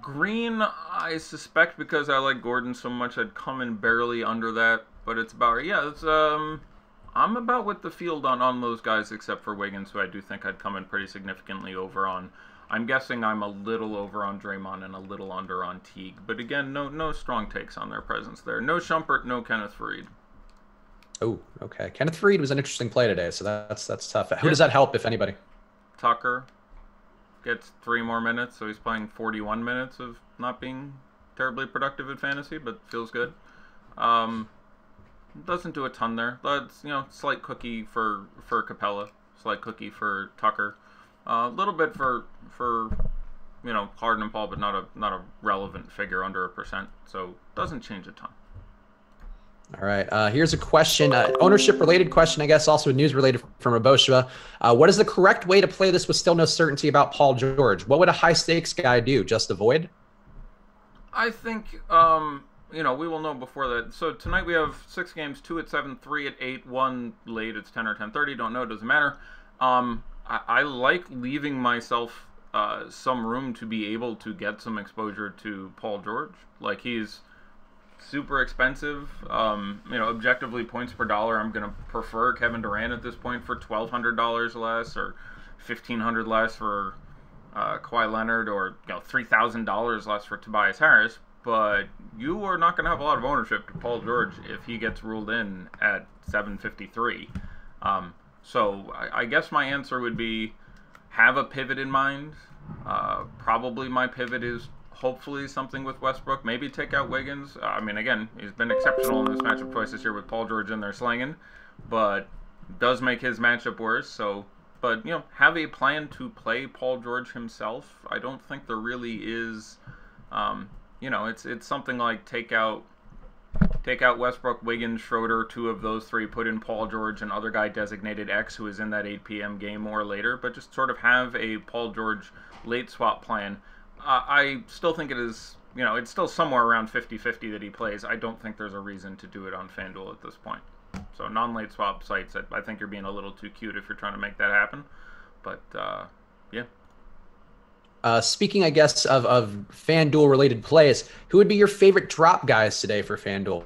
Green, I suspect because I like Gordon so much, I'd come in barely under that. But it's about, yeah, it's I'm about with the field on those guys except for Wiggins, who I do think I'd come in pretty significantly over on. I'm guessing I'm a little over on Draymond and a little under on Teague. But again, no strong takes on their presence there. No Shumpert, no Kenneth Faried. Oh, okay. Kenneth Faried was an interesting play today, so that's tough. Who does that help, if anybody? Tucker gets 3 more minutes, so he's playing 41 minutes of not being terribly productive at fantasy, but feels good. Doesn't do a ton there. That's, you know, slight cookie for Capella, slight cookie for Tucker. A little bit for you know, Harden and Paul, but not a relevant figure, under 1%. So doesn't change a ton. All right. Here's a question, ownership related question, I guess, also news related from Aboshua. What is the correct way to play this with still no certainty about Paul George? What would a high stakes guy do? Just avoid? I think you know, we will know before that. So tonight we have 6 games: 2 at 7, 3 at 8, 1 late. It's 10 or 10:30. Don't know. It doesn't matter. I like leaving myself some room to be able to get some exposure to Paul George. Like, he's super expensive. You know, objectively, points per dollar, I'm going to prefer Kevin Durant at this point for $1,200 less, or $1,500 less for Kawhi Leonard, or, you know, $3,000 less for Tobias Harris. But you are not going to have a lot of ownership to Paul George if he gets ruled in at $753. So I guess my answer would be have a pivot in mind. Probably my pivot is hopefully something with Westbrook. Maybe take out Wiggins. I mean, again, he's been exceptional in this matchup twice this year with Paul George in there slinging, but does make his matchup worse. So but have a plan to play Paul George himself. I don't think there really is. It's something like take out Westbrook, Wiggins, Schroeder, 2 of those 3, put in Paul George and other guy designated X who is in that 8 p.m. game or later, but just sort of have a Paul George late swap plan. I still think it is, it's still somewhere around 50-50 that he plays. I don't think there's a reason to do it on FanDuel at this point. So non-late swap sites, I think you're being a little too cute if you're trying to make that happen. But, yeah. Speaking, I guess, of FanDuel-related plays, who would be your favorite drop guys today for FanDuel?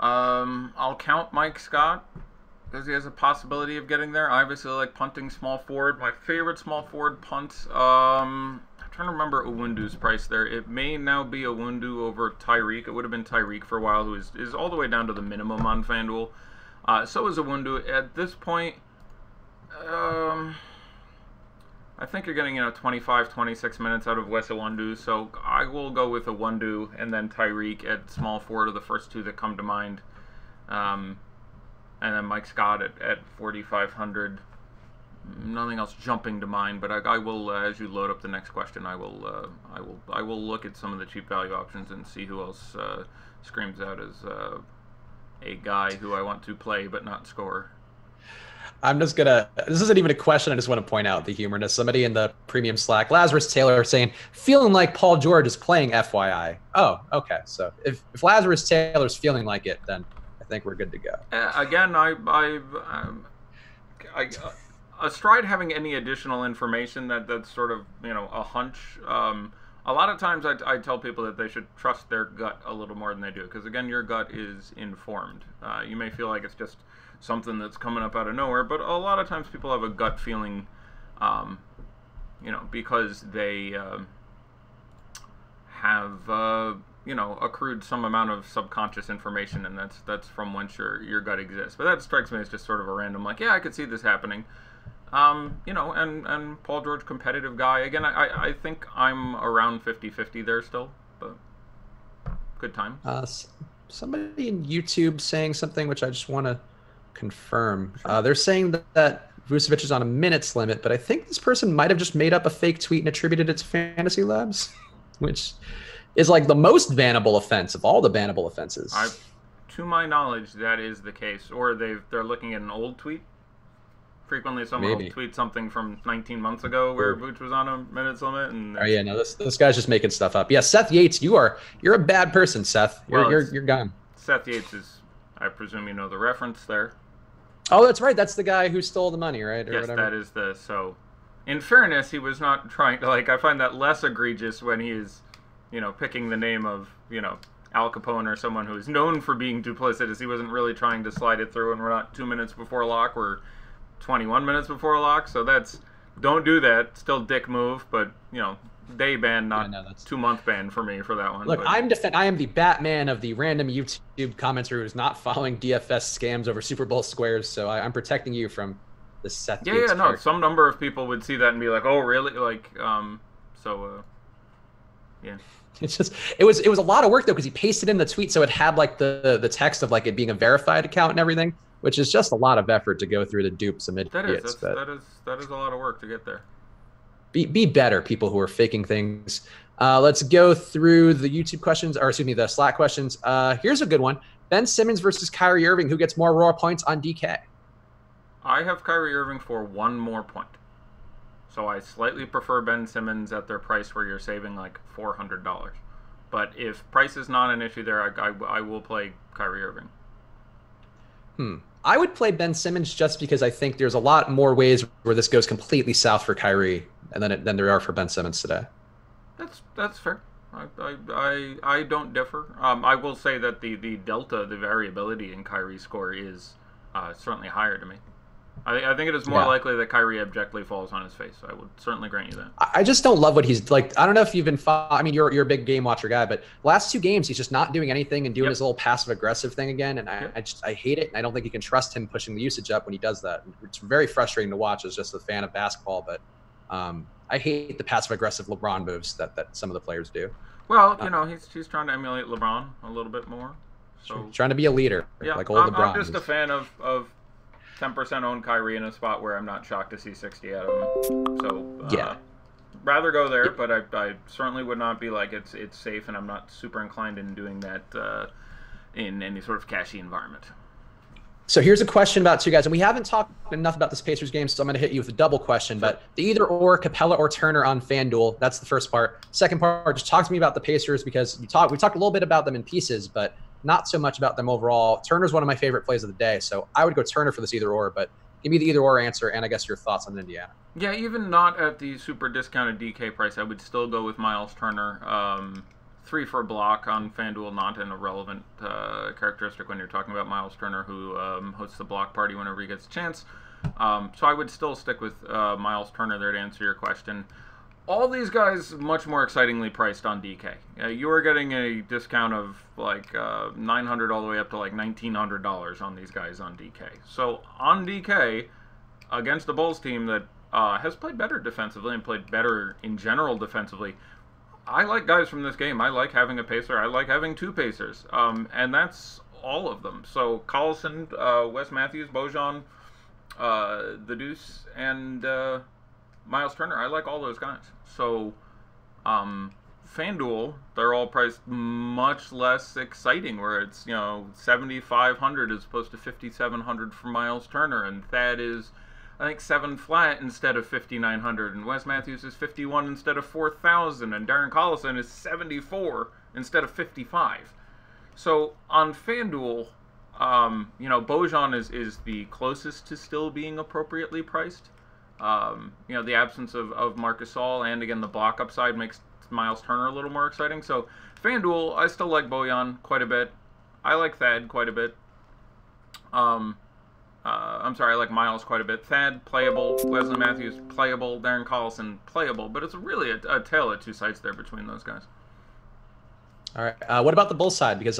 I'll count Mike Scott, because he has a possibility of getting there. I obviously like punting small forward. My favorite small forward punt, I'm trying to remember Owundu's price there. It may now be Owundu over Tyreek. It would have been Tyreek for a while, who is all the way down to the minimum on FanDuel. So is Owundu. At this point, I think you're getting 25, 26 minutes out of Wes Iwundu, so I will go with Iwundu and then Tyreek at small forward are the first 2 that come to mind, and then Mike Scott at 4,500. Nothing else jumping to mind, but I will as you load up the next question, I will look at some of the cheap value options and see who else screams out as a guy who I want to play but not score. This isn't even a question, I just want to point out the humorness. Somebody in the premium Slack, Lazarus Taylor, saying, feeling like Paul George is playing FYI. Oh, okay. So if Lazarus Taylor's feeling like it, then I think we're good to go. Again, astride having any additional information that's sort of, a hunch, a lot of times I tell people that they should trust their gut a little more than they do, because again, your gut is informed. You may feel like it's just something that's coming up out of nowhere, but a lot of times people have a gut feeling, because they have accrued some amount of subconscious information, and that's from whence your gut exists. But that strikes me as just sort of a random, like, yeah, I could see this happening. And Paul George, competitive guy. Again, I think I'm around 50-50 there still, but good time. Somebody in YouTube saying something which I just want to confirm. They're saying that Vucevic is on a minutes limit, but I think this person might have just made up a fake tweet and attributed it to Fantasy Labs, which is like the most bannable offense of all the bannable offenses. To my knowledge, that is the case. Or they're looking at an old tweet. Frequently, someone will tweet something from 19 months ago where Vooch was on a minutes limit. And oh yeah, no, this guy's just making stuff up. Yeah, Seth Yates, you're a bad person, Seth. You're gone. Seth Yates is, I presume you know the reference there. Oh, that's right. That's the guy who stole the money, right? Or yes, whatever. That is so. In fairness, he was not trying to, I find that less egregious when he is, picking the name of, Al Capone or someone who is known for being duplicitous. He wasn't really trying to slide it through, and we're not 2 minutes before lock. We're 21 minutes before lock. So don't do that. Still dick move, but, day ban, not 2-month ban for me for that one. Look, I am the Batman of the random YouTube commenter who's not following DFS scams over Super Bowl squares, so I'm protecting you from the Seth Yates character. Some number of people would see that and be like, oh, really? Yeah. It was a lot of work though, because he pasted in the tweet so it had the text of it being a verified account and everything, which is just a lot of effort to go through to dupe some idiots. That is a lot of work to get there. Be better, people who are faking things. Let's go through the YouTube questions, or excuse me, the Slack questions. Here's a good one: Ben Simmons versus Kyrie Irving. Who gets more raw points on DK? I have Kyrie Irving for 1 more point. So I slightly prefer Ben Simmons at their price where you're saving $400. But if price is not an issue there, I will play Kyrie Irving. I would play Ben Simmons just because I think there's a lot more ways where this goes completely south for Kyrie than there are for Ben Simmons today. That's fair. I don't differ. I will say that the delta, the variability in Kyrie's score is certainly higher to me. I think it is more likely that Kyrie abjectly falls on his face. I would certainly grant you that. I just don't love what he's like. I don't know if you've been you're a big game watcher guy, but last 2 games, he's just not doing anything and doing his little passive aggressive thing again. And I hate it. And I don't think you can trust him pushing the usage up when he does that. It's very frustrating to watch as just a fan of basketball. But I hate the passive aggressive LeBron moves that some of the players do. Well, he's trying to emulate LeBron a little bit more. So trying to be a leader, like old LeBron. I'm just a fan of 10% own Kyrie in a spot where I'm not shocked to see 60 out of him. So Yeah. rather go there, but I certainly would not be like it's safe, and I'm not super inclined in doing that in any sort of cashy environment. So here's a question about two guys, and we haven't talked enough about this Pacers game, so I'm going to hit you with a double question. But the either or, Capella or Turner on FanDuel, that's the first part. Second part, just talk to me about the Pacers, because we talked a little bit about them in pieces, but not so much about them overall. Turner's one of my favorite plays of the day, so I would go Turner for this either or, but give me the either or answer, and I guess your thoughts on Indiana. Yeah, even not at the super discounted DK price, I would still go with Miles Turner. 3 for a block on FanDuel, not an irrelevant characteristic when you're talking about Miles Turner, who hosts the block party whenever he gets a chance. So I would still stick with Miles Turner there to answer your question. All these guys much more excitingly priced on DK. You are getting a discount of like $900 all the way up to like $1,900 on these guys on DK. So on DK, against the Bulls team that has played better defensively and played better in general defensively, I like guys from this game. I like having a pacer. I like having 2 pacers. And that's all of them. So Collison, Wes Matthews, Bojan, the Deuce, and Miles Turner. I like all those guys. So FanDuel, they're all priced much less exciting, where it's, you know, 7,500 as opposed to 5,700 for Miles Turner, and Thad is, I think, 7 flat instead of 5,900, and Wes Matthews is 51 instead of 4,000, and Darren Collison is 74 instead of 55. So on FanDuel, you know, Bojan is the closest to still being appropriately priced. You know, the absence of Marcus Gasol and, again, the block upside makes Miles Turner a little more exciting. So FanDuel, I still like Bojan quite a bit. I like Thad quite a bit. I'm sorry, I like Miles quite a bit. Thad, playable. Wesley Matthews, playable. Darren Collison, playable. But it's really a tale of 2 sides there between those guys. All right. What about the Bulls side? Because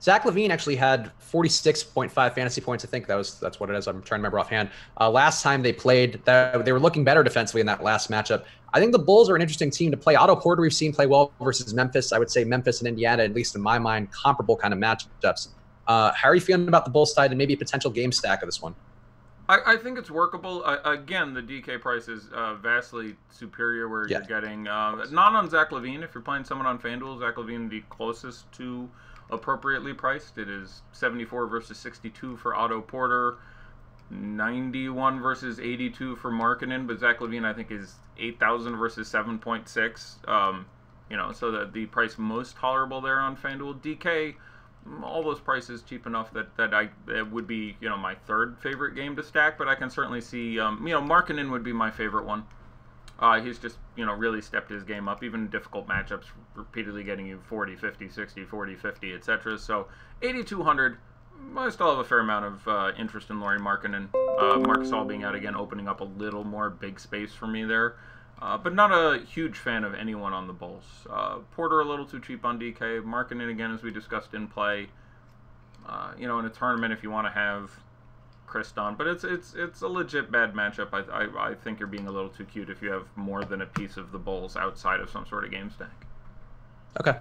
Zach LaVine actually had 46.5 fantasy points. I think that's what it is. I'm trying to remember offhand. Last time they played, they were looking better defensively in that last matchup. I think the Bulls are an interesting team to play. Otto Porter we've seen play well versus Memphis. I would say Memphis and Indiana, at least in my mind, comparable kind of matchups. How are you feeling about the Bulls side and maybe a potential game stack of this one? I think it's workable. Again, the DK price is vastly superior, where you're getting, not on Zach LaVine. If you're playing someone on FanDuel, Zach LaVine the closest to appropriately priced. It is 74 versus 62 for Otto Porter, 91 versus 82 for Markkanen, but Zach LaVine, I think, is 8,000 versus 7.6. You know, so that the price most tolerable there on FanDuel. DK, all those prices cheap enough that it would be, you know, my 3rd favorite game to stack, but I can certainly see, you know, Markkanen would be my favorite one. He's just, you know, really stepped his game up, even in difficult matchups, repeatedly getting you 40, 50, 60, 40, 50, etc. So 8,200, I still have a fair amount of interest in Lauri Markkanen. Marc Gasol being out again, opening up a little more big space for me there. But not a huge fan of anyone on the Bulls. Porter a little too cheap on DK. Markkanen, again, as we discussed, in play. You know, in a tournament, if you want to have Chris Dunn. But it's a legit bad matchup. I think you're being a little too cute if you have more than a piece of the Bulls outside of some sort of game stack. Okay.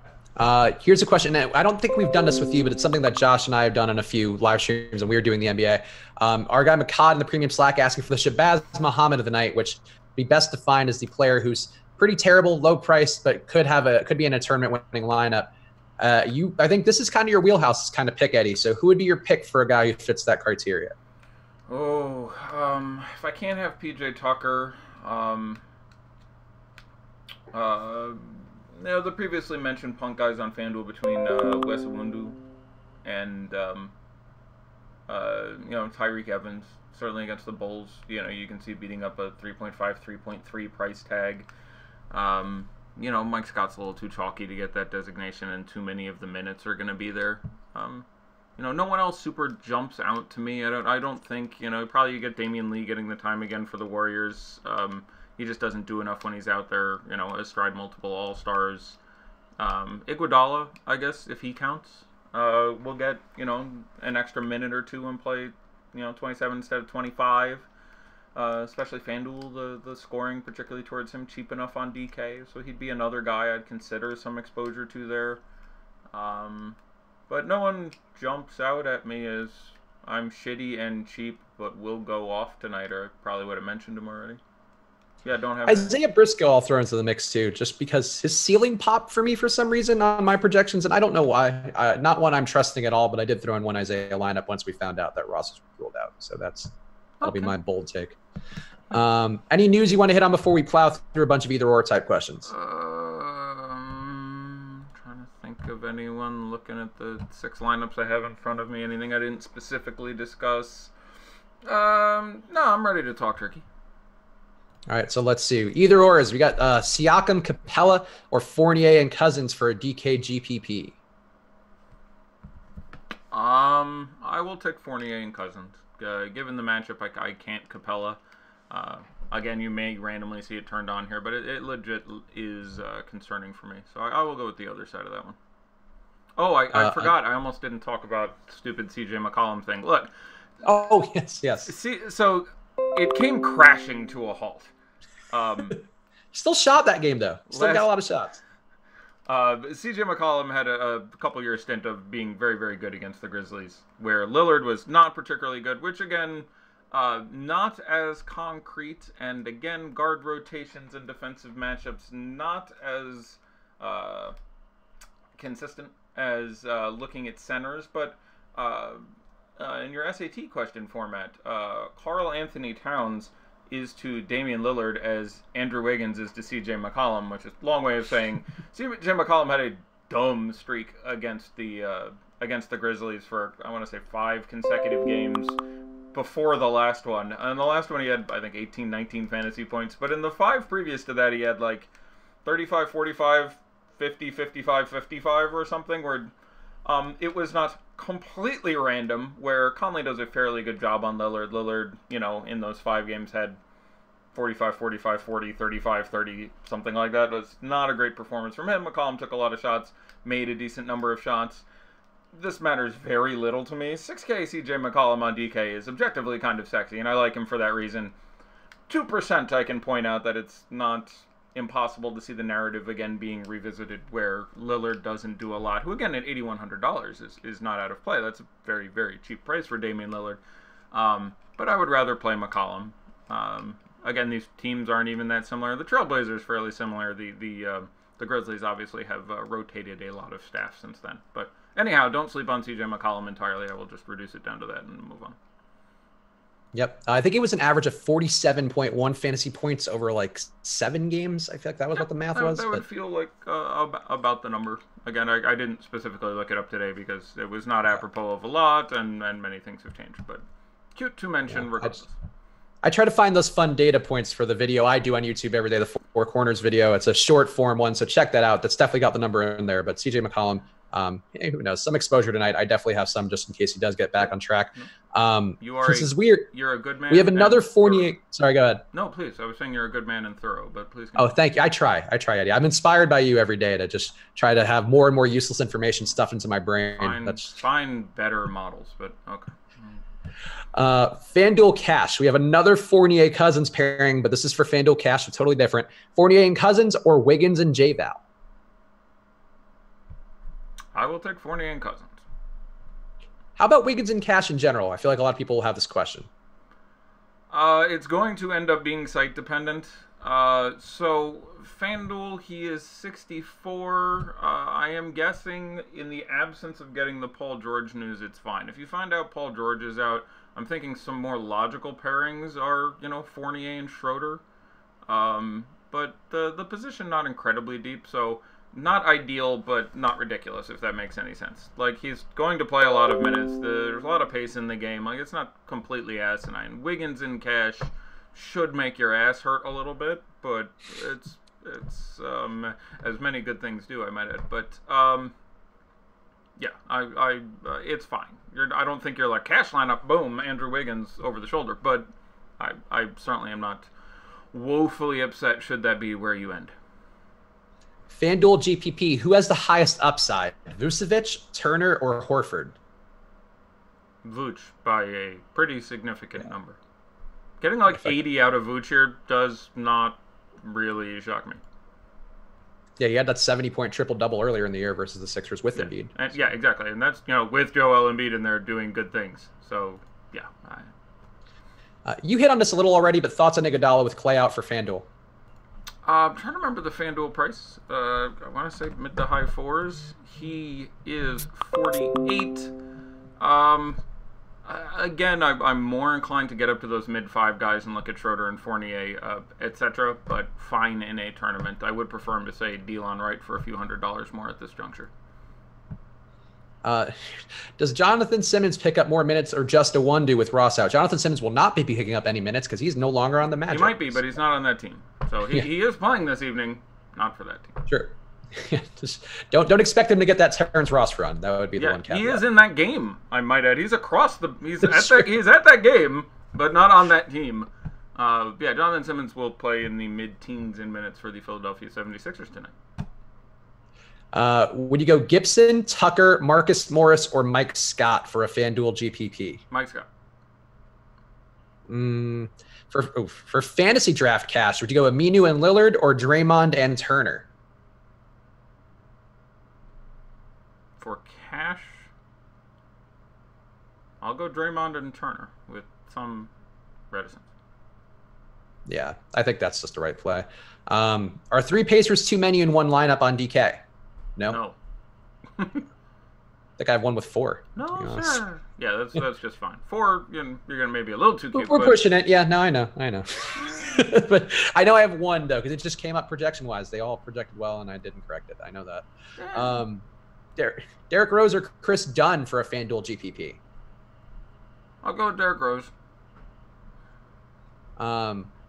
Here's a question. I don't think we've done this with you, but it's something that Josh and I have done on a few live streams, and we were doing the NBA. Our guy McCod in the premium Slack asking for the Shabazz Muhammad of the night, which be best defined as the player who's pretty terrible, low priced, but could be in a tournament winning lineup. I think this is kind of your wheelhouse kind of pick, Eddie. So who would be your pick for a guy who fits that criteria? Oh, if I can't have PJ Tucker, you know, the previously mentioned punk guys on FanDuel between Wes Iwundu and you know, Tyreek Evans. Certainly against the Bulls, you know, you can see beating up a 3.5, 3.3 price tag. You know, Mike Scott's a little too chalky to get that designation, and too many of the minutes are going to be there. You know, no one else super jumps out to me. I don't think, you know, probably you get Damian Lee getting the time again for the Warriors. He just doesn't do enough when he's out there, you know, astride multiple All-Stars. Iguodala, I guess, if he counts, will get, you know, an extra minute or two and play, you know, 27 instead of 25. Especially FanDuel, the scoring, particularly towards him, cheap enough on DK. So he'd be another guy I'd consider some exposure to there. But no one jumps out at me as I'm shitty and cheap but will go off tonight, or I probably would have mentioned him already. Yeah, don't have Isaiah Briscoe I'll throw into the mix too, just because his ceiling popped for me for some reason on my projections, and I don't know why. Not one I'm trusting at all, but I did throw in one Isaiah lineup once we found out that Ross was ruled out. So that'll be my bold take. Any news you want to hit on before we plow through a bunch of either-or type questions? Trying to think of anyone. Looking at the 6 lineups I have in front of me. Anything I didn't specifically discuss? No, I'm ready to talk turkey. All right, so let's see. Either or is we got Siakam, Capella, or Fournier and Cousins for a DK GPP. I will take Fournier and Cousins. Given the matchup, I can't Capella. Again, you may randomly see it turned on here, but it legit is concerning for me. So I will go with the other side of that one. Oh, I forgot. I almost didn't talk about stupid CJ McCollum thing. Look. Oh, yes. See, so it came crashing to a halt. Still shot that game, though. Still got a lot of shots. CJ McCollum had a couple-year stint of being very, very good against the Grizzlies, where Lillard was not particularly good, which, again, not as concrete, and, again, guard rotations and defensive matchups not as consistent as looking at centers, but in your SAT question format, Karl Anthony Towns is to Damian Lillard as Andrew Wiggins is to CJ McCollum, which is a long way of saying CJ McCollum had a dumb streak against the Grizzlies for, I want to say, 5 consecutive games before the last one. And the last one he had, I think, 18, 19 fantasy points. But in the 5 previous to that, he had like 35, 45, 50, 55, 55 or something, where it was not completely random, where Conley does a fairly good job on Lillard. Lillard, in those 5 games had 45, 45, 40, 35, 30, something like that. It was not a great performance from him. McCollum took a lot of shots, made a decent number of shots. This matters very little to me. 6K CJ McCollum on DK is objectively kind of sexy, and I like him for that reason. 2% I can point out that it's not impossible to see the narrative again being revisited where Lillard doesn't do a lot, who again at $8,100 is not out of play. That's a very, very cheap price for Damian Lillard. But I would rather play McCollum. Again, these teams aren't even that similar. The Trailblazers fairly similar. The Grizzlies obviously have rotated a lot of staff since then. But anyhow, don't sleep on CJ McCollum entirely. I will just reduce it down to that and move on. Yep. I think it was an average of 47.1 fantasy points over like 7 games. I feel like that was what the math was. That would feel like about the number. Again, I didn't specifically look it up today because it was not apropos of a lot, and many things have changed. But cute to mention regardless. I try to find those fun data points for the video I do on YouTube every day, the Four Corners video. It's a short form one, so check that out. That's definitely got the number in there. But CJ McCollum, who knows? Some exposure tonight. I definitely have some just in case he does get back on track. This is weird. You're a good man. We have another Fournier. Sorry, go ahead. No, please. I was saying you're a good man and thorough, but please. Oh, thank you. I try, Eddie. I'm inspired by you every day to just try to have more and more useless information stuffed into my brain. Find better models, but okay. FanDuel Cash. We have another Fournier Cousins pairing, but this is for FanDuel Cash, so totally different. Fournier and Cousins or Wiggins and J-Val? I will take Fournier and Cousins. How about Wiggins and Cash in general? I feel like a lot of people will have this question. It's going to end up being site dependent. So FanDuel, he is 64. I am guessing in the absence of getting the Paul George news, it's fine. If you find out Paul George is out, I'm thinking some more logical pairings are, Fournier and Schroeder. But the position not incredibly deep, so not ideal, but not ridiculous, if that makes any sense. Like, he's going to play a lot of minutes. There's a lot of pace in the game. Like, it's not completely asinine. Wiggins and Cash should make your ass hurt a little bit, but it's as many good things do, I might add. But yeah, it's fine. I don't think you're like Cash lineup, boom, Andrew Wiggins over the shoulder. But I certainly am not woefully upset should that be where you end. FanDuel GPP, who has the highest upside? Vucevic, Turner, or Horford? Vooch by a pretty significant number. Getting like 80 out of Vooch here does not really shock me. Yeah, he had that 70-point triple-double earlier in the year versus the Sixers with Embiid. And, yeah, exactly. And that's, with Joel Embiid in there doing good things. So, yeah. You hit on this a little already, but thoughts on Iguodala with Clay out for FanDuel? I'm trying to remember the FanDuel price. I want to say mid to high fours. He is 48. Again, I'm more inclined to get up to those mid-5 guys and look at Schroeder and Fournier, etc., but fine in a tournament. I would prefer him to say Delon Wright for a few $100s more at this juncture. Does Jonathan Simmons pick up more minutes or just a one-do with Ross out? Jonathan Simmons will not be picking up any minutes because he's no longer on the Magic. He might be, but he's not on that team. So he is playing this evening, not for that team. Sure. Just don't expect him to get that Terrence Ross run. That would be the one caveat. He is in that game, I might add. He's across the he's at that game, but not on that team. Jonathan Simmons will play in the mid-teens in minutes for the Philadelphia 76ers tonight. Would you go Gibson, Tucker, Marcus Morris, or Mike Scott for a FanDuel GPP? Mike Scott. For fantasy draft cash, would you go Aminu and Lillard or Draymond and Turner? For cash, I'll go Draymond and Turner with some reticence. Yeah, I think that's just the right play. Are 3 Pacers too many in one lineup on DK? No. I think I have one with 4. No, sure. Yeah, that's just fine. 4, you're gonna maybe a little too cute. We're pushing it. Yeah, no, I know. But I know I have 1 though because it just came up projection-wise. They all projected well, and I didn't correct it. I know that. Yeah. Derrick Rose or Chris Dunn for a FanDuel GPP? I'll go with Derrick Rose.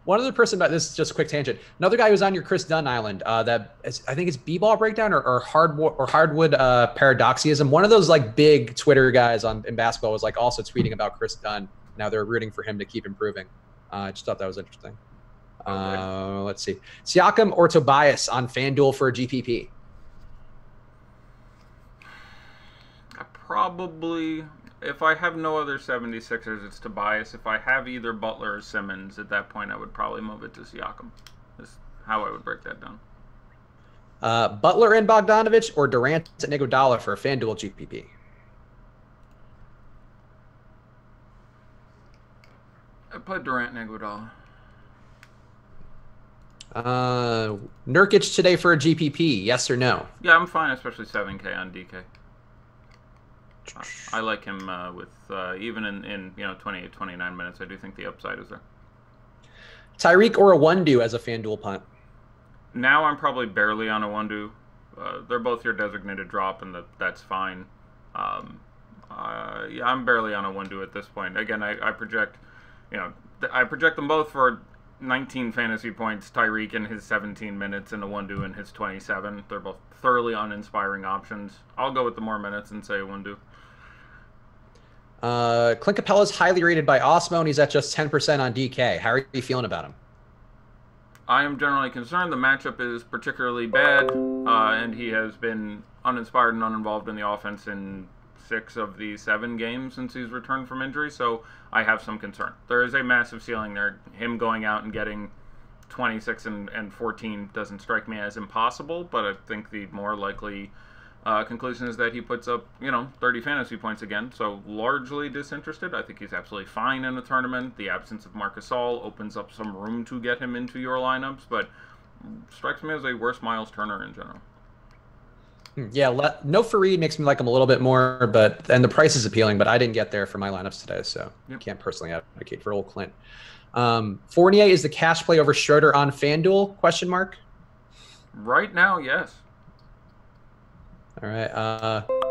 One other person, but this is just a quick tangent. Another guy who's on your Chris Dunn island. I think it's B-ball breakdown or hardwood paradoxism. One of those like big Twitter guys in basketball was like also tweeting about Chris Dunn. Now they're rooting for him to keep improving. I just thought that was interesting. Okay. Let's see, Siakam or Tobias on FanDuel for a GPP? Probably, if I have no other 76ers, it's Tobias. If I have either Butler or Simmons, at that point, I would probably move it to Siakam. That's how I would break that down. Butler and Bogdanovich or Durant and Iguodala for a FanDuel GPP? I put Durant and Iguodala. Nurkic today for a GPP, yes or no? Yeah, I'm fine, especially 7K on DK. I like him with even in 28, 29 minutes. I do think the upside is there. Tyreek or a one-do as a FanDuel punt? Now I'm probably barely on a one-do. They're both your designated drop, and that's fine. Yeah, I'm barely on a one-do at this point. Again, I project, I project them both for 19 fantasy points. Tyreek in his 17 minutes and a one-do in his 27. They're both thoroughly uninspiring options. I'll go with the more minutes and say a one-do. Clint Capella's highly rated by Osmo, and he's at just 10% on DK. How are you feeling about him? I am generally concerned. The matchup is particularly bad, and he has been uninspired and uninvolved in the offense in 6 of the 7 games since he's returned from injury, so I have some concern. There is a massive ceiling there. Him going out and getting 26 and 14 doesn't strike me as impossible, but I think the more likely conclusion is that he puts up, 30 fantasy points again, so largely disinterested. I think he's absolutely fine in a tournament. The absence of Marc Gasol opens up some room to get him into your lineups, but strikes me as a worse Miles Turner in general. Yeah, no Fareed makes me like him a little bit more, and the price is appealing, but I didn't get there for my lineups today, so can't personally advocate for old Clint. Fournier is the cash play over Schroeder on FanDuel, question mark? Right now, yes. All right.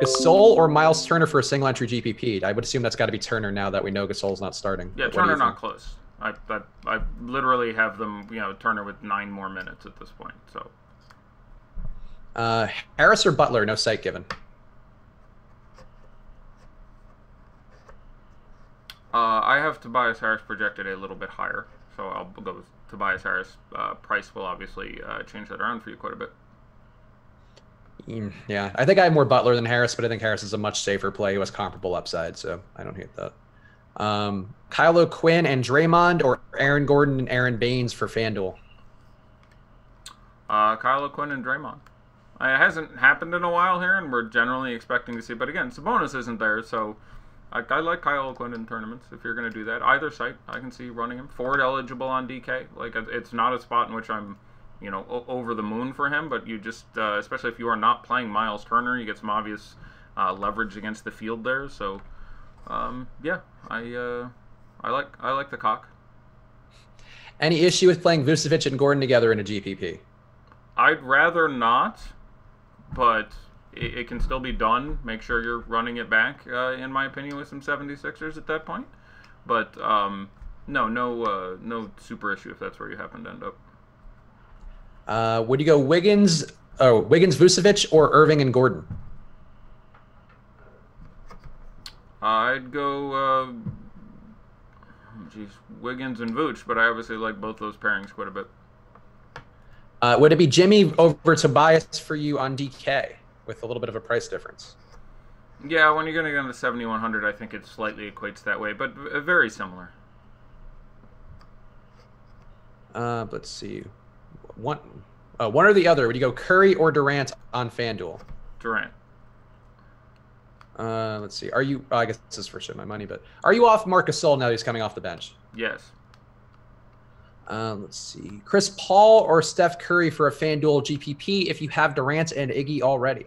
Gasol or Miles Turner for a single entry GPP? I would assume that's got to be Turner now that we know Gasol's not starting. Yeah, Turner not close. I literally have them, Turner with 9 more minutes at this point. So. Harris or Butler? No site given. I have Tobias Harris projected a little bit higher, so I'll go with Tobias Harris. Price will obviously change that around for you quite a bit. Yeah, I think I have more Butler than Harris, but I think Harris is a much safer play who has comparable upside, so I don't hate that. Kylo Quinn and Draymond or Aaron Gordon and Aaron Baines for FanDuel? Kylo Quinn and Draymond. It hasn't happened in a while here, and we're generally expecting to see. But again, Sabonis isn't there, so I like Kyle Oakland in tournaments. If you're going to do that, either site, I can see running him. Ford eligible on DK. Like, it's not a spot in which I'm, over the moon for him. But you just, especially if you are not playing Miles Turner, you get some obvious leverage against the field there. So, yeah, I like the cock. Any issue with playing Vucevic and Gordon together in a GPP? I'd rather not, but it can still be done. Make sure you're running it back, in my opinion, with some 76ers at that point. But no super issue if that's where you happen to end up. Would you go Wiggins, Vucevic, or Irving and Gordon? I'd go, Wiggins and Vooch, but I obviously like both those pairings quite a bit. Would it be Jimmy over Tobias for you on DK with a little bit of a price difference? Yeah, when you're going to get into 7,100, I think it slightly equates that way, but very similar. Let's see. One or the other. Would you go Curry or Durant on FanDuel? Durant. Let's see. Are you? I guess this is for sure my money, but are you off Marc Gasol now? He's coming off the bench. Yes. Let's see. Chris Paul or Steph Curry for a FanDuel GPP if you have Durant and Iggy already?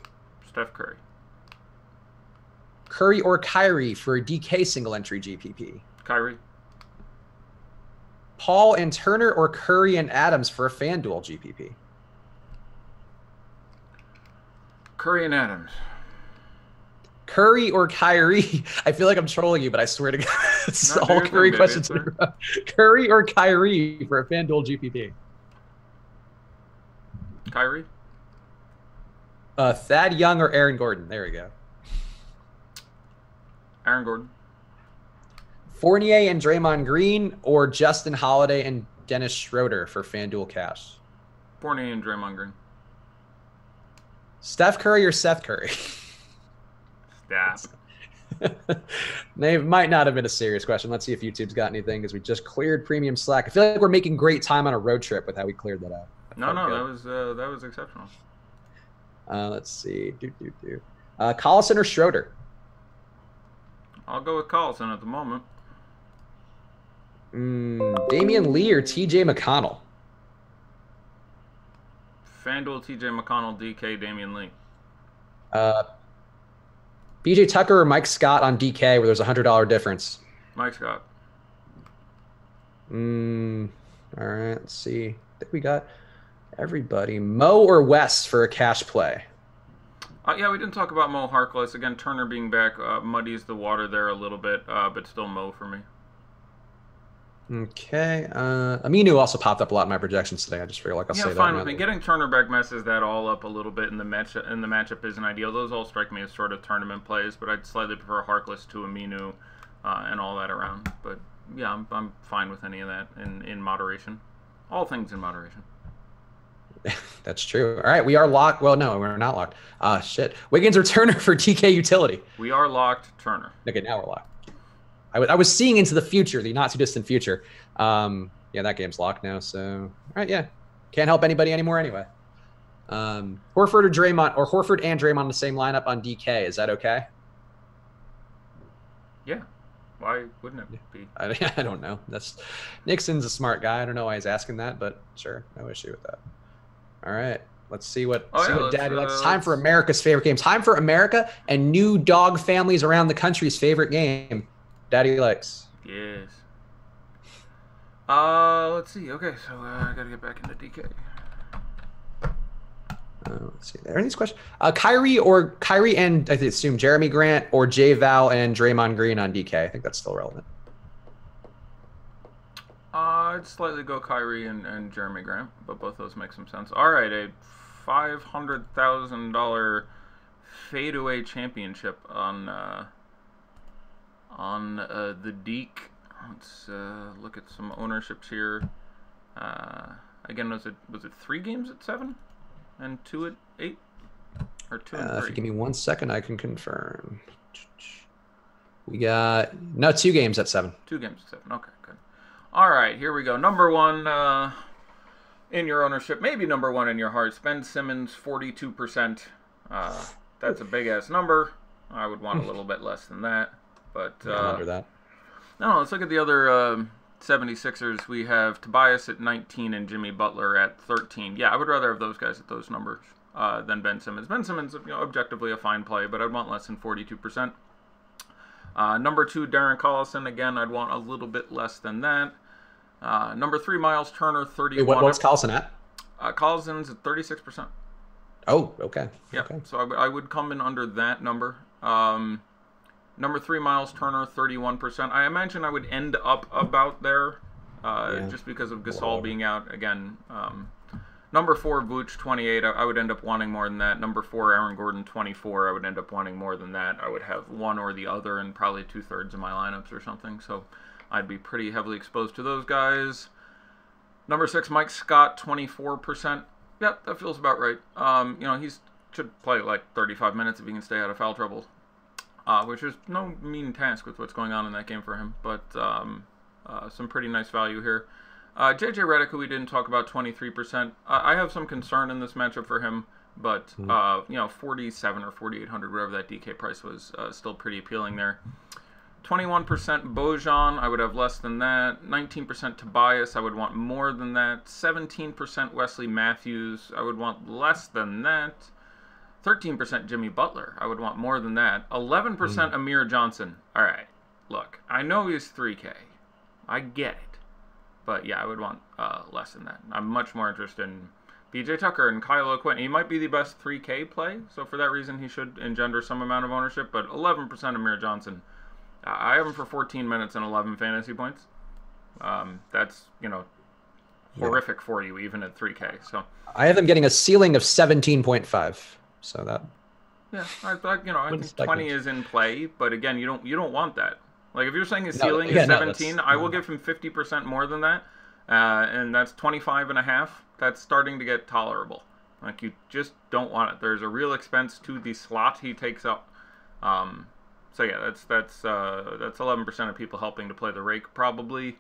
Steph Curry. Curry or Kyrie for a DK single entry GPP? Kyrie. Paul and Turner or Curry and Adams for a FanDuel GPP? Curry and Adams. Curry or Kyrie? I feel like I'm trolling you, but I swear to God, it's all Curry questions. Curry or Kyrie for a FanDuel GPP? Kyrie. Thad Young or Aaron Gordon? There we go. Aaron Gordon. Fournier and Draymond Green or Justin Holiday and Dennis Schroeder for FanDuel cash? Fournier and Draymond Green. Steph Curry or Seth Curry? Steph. They might not have been a serious question. Let's see if YouTube's got anything because we just cleared premium Slack. I feel like we're making great time on a road trip with how we cleared that out. No, that was exceptional. Let's see. Collison or Schroeder? I'll go with Collison at the moment. Damian Lee or TJ McConnell? FanDuel, TJ McConnell, DK, Damian Lee. BJ Tucker or Mike Scott on DK where there's a $100 difference? Mike Scott. All right, let's see. I think we got everybody. Mo or Wes for a cash play? Yeah, we didn't talk about Mo Harkless. Again, Turner being back muddies the water there a little bit, but still Mo for me. Okay. Aminu also popped up a lot in my projections today. I just feel like I'll say that. Yeah, fine with me. Getting Turner back messes that all up a little bit in the matchup isn't ideal. Those all strike me as sort of tournament plays, but I'd slightly prefer Harkless to Aminu and all that around. But yeah, I'm fine with any of that in moderation. All things in moderation. That's true. All right, we are locked. Well, no, we're not locked. Shit. Wiggins or Turner for DK utility? We are locked. Turner. Okay, now we're locked. I was seeing into the future, the not too distant future. Yeah, that game's locked now. So, all right, yeah, can't help anybody anymore anyway. Horford or Draymond, or Horford and Draymond in the same lineup on DK. Is that okay? Yeah. Why wouldn't it be? I don't know. Nixon's a smart guy. I don't know why he's asking that, but sure, no issue with that. All right. Let's see what Daddy likes. Time for America's favorite game. Time for America and new dog families around the country's favorite game. Daddy likes. Yes. Let's see. Okay, so I gotta get back into DK. Let's see. Are these questions? Kyrie and I assume Jeremy Grant or J Val and Draymond Green on DK. I think that's still relevant. I'd slightly go Kyrie and Jeremy Grant, but both those make some sense. All right, a $500,000 fadeaway championship on the Deke. Let's look at some ownerships here. Again, was it 3 games at 7 and 2 at 8, or 2 and 3? If you give me 1 second, I can confirm. We got 2 games at 7. 2 games at 7. Okay, good. All right, here we go. Number 1 in your ownership, maybe number 1 in your heart. Ben Simmons, 42%. That's a big ass number. I would want a little bit less than that. But Yeah, I'm under that. no, let's look at the other 76ers. We have Tobias at 19 and Jimmy Butler at 13. Yeah, I would rather have those guys at those numbers than Ben Simmons. Ben Simmons, objectively a fine play, but I'd want less than 42%. Number 2, Darren Collison. Again, I'd want a little bit less than that. Number 3, Miles Turner, 31. Wait, what's Collison at? Collison's at 36%. Oh, okay. Yeah, okay. so I would come in under that number. Number 3, Miles Turner, 31%. I imagine I would end up about there just because of Gasol being out again. Number 4, Vooch, 28. I would end up wanting more than that. Number 4, Aaron Gordon, 24. I would end up wanting more than that. I would have one or the other in probably 2/3 of my lineups or something. So I'd be pretty heavily exposed to those guys. Number 6, Mike Scott, 24%. Yep, that feels about right. He should play like 35 minutes if he can stay out of foul trouble, which is no mean task with what's going on in that game for him. But some pretty nice value here. JJ Redick, who we didn't talk about, 23%. I have some concern in this matchup for him, but 47 or 4,800, whatever that DK price was, still pretty appealing there. 21% Bojan, I would have less than that. 19% Tobias, I would want more than that. 17% Wesley Matthews, I would want less than that. 13% Jimmy Butler, I would want more than that. 11% Amir Johnson. All right, look, I know he's 3K. I get it. But yeah, I would want less than that. I'm much more interested in PJ Tucker and Kyle O'Quinn. He might be the best 3K play, so for that reason he should engender some amount of ownership. But 11% Amir Johnson. I have him for 14 minutes and 11 fantasy points. That's, horrific for you, even at 3K. So I have him getting a ceiling of 17.5. So that. Yeah, I think 20 is in play, but again, you don't want that. Like, if you're saying his ceiling is 17, I will give him 50% more than that, and that's 25.5. That's starting to get tolerable. Like, you just don't want it. There's a real expense to the slot he takes up. So yeah, that's 11% of people helping to play the rake probably.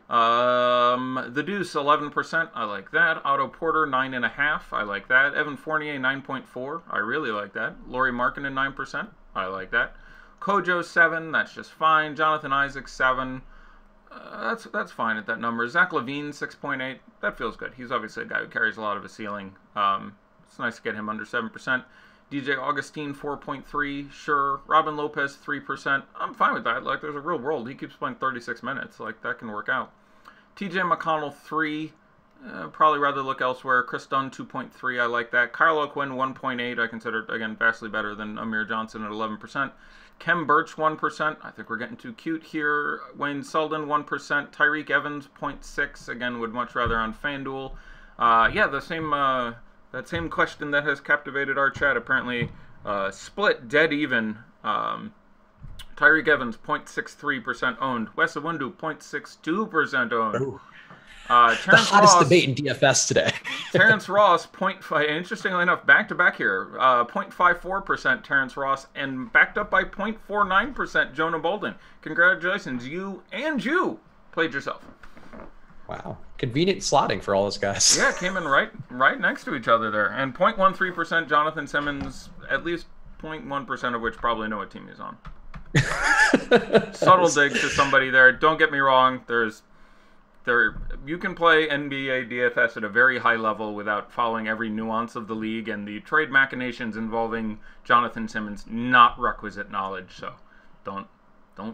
The Deuce, 11%. I like that. Otto Porter, 9.5. I like that. Evan Fournier, 9.4. I really like that. Lauri Markkanen, 9%. I like that. Kojo, 7. That's just fine. Jonathan Isaac, 7. That's fine at that number. Zach LaVine, 6.8. That feels good. He's obviously a guy who carries a lot of a ceiling. It's nice to get him under 7%. DJ Augustine, 4.3. Sure. Robin Lopez, 3%. I'm fine with that. Like, there's a real world. He keeps playing 36 minutes. Like, that can work out. TJ McConnell, 3. Probably rather look elsewhere. Chris Dunn, 2.3. I like that. Kyle O'Quinn, 1.8. I consider, again, vastly better than Amir Johnson at 11%. Kem Birch, 1%. I think we're getting too cute here. Wayne Selden, 1%. Tyreek Evans, 0.6. Again, would much rather on FanDuel. Yeah, that same question that has captivated our chat. Apparently, split dead even. Tyreek Evans, 0.63% owned. Wes Iwundu, 0.62% owned. Ooh. The hottest debate in DFS today. Terrence Ross, 0.5. Interestingly enough, back-to-back here. 0.54% Terrence Ross, and backed up by 0.49% Jonah Bolden. Congratulations, you played yourself. Wow. Convenient slotting for all those guys. Yeah, came in right next to each other there. And 0.13% Jonathan Simmons, at least 0.1% of which probably know what team he's on. Subtle dig to somebody there. Don't get me wrong. You can play NBA DFS at a very high level without following every nuance of the league, and the trade machinations involving Jonathan Simmons, not requisite knowledge. So don't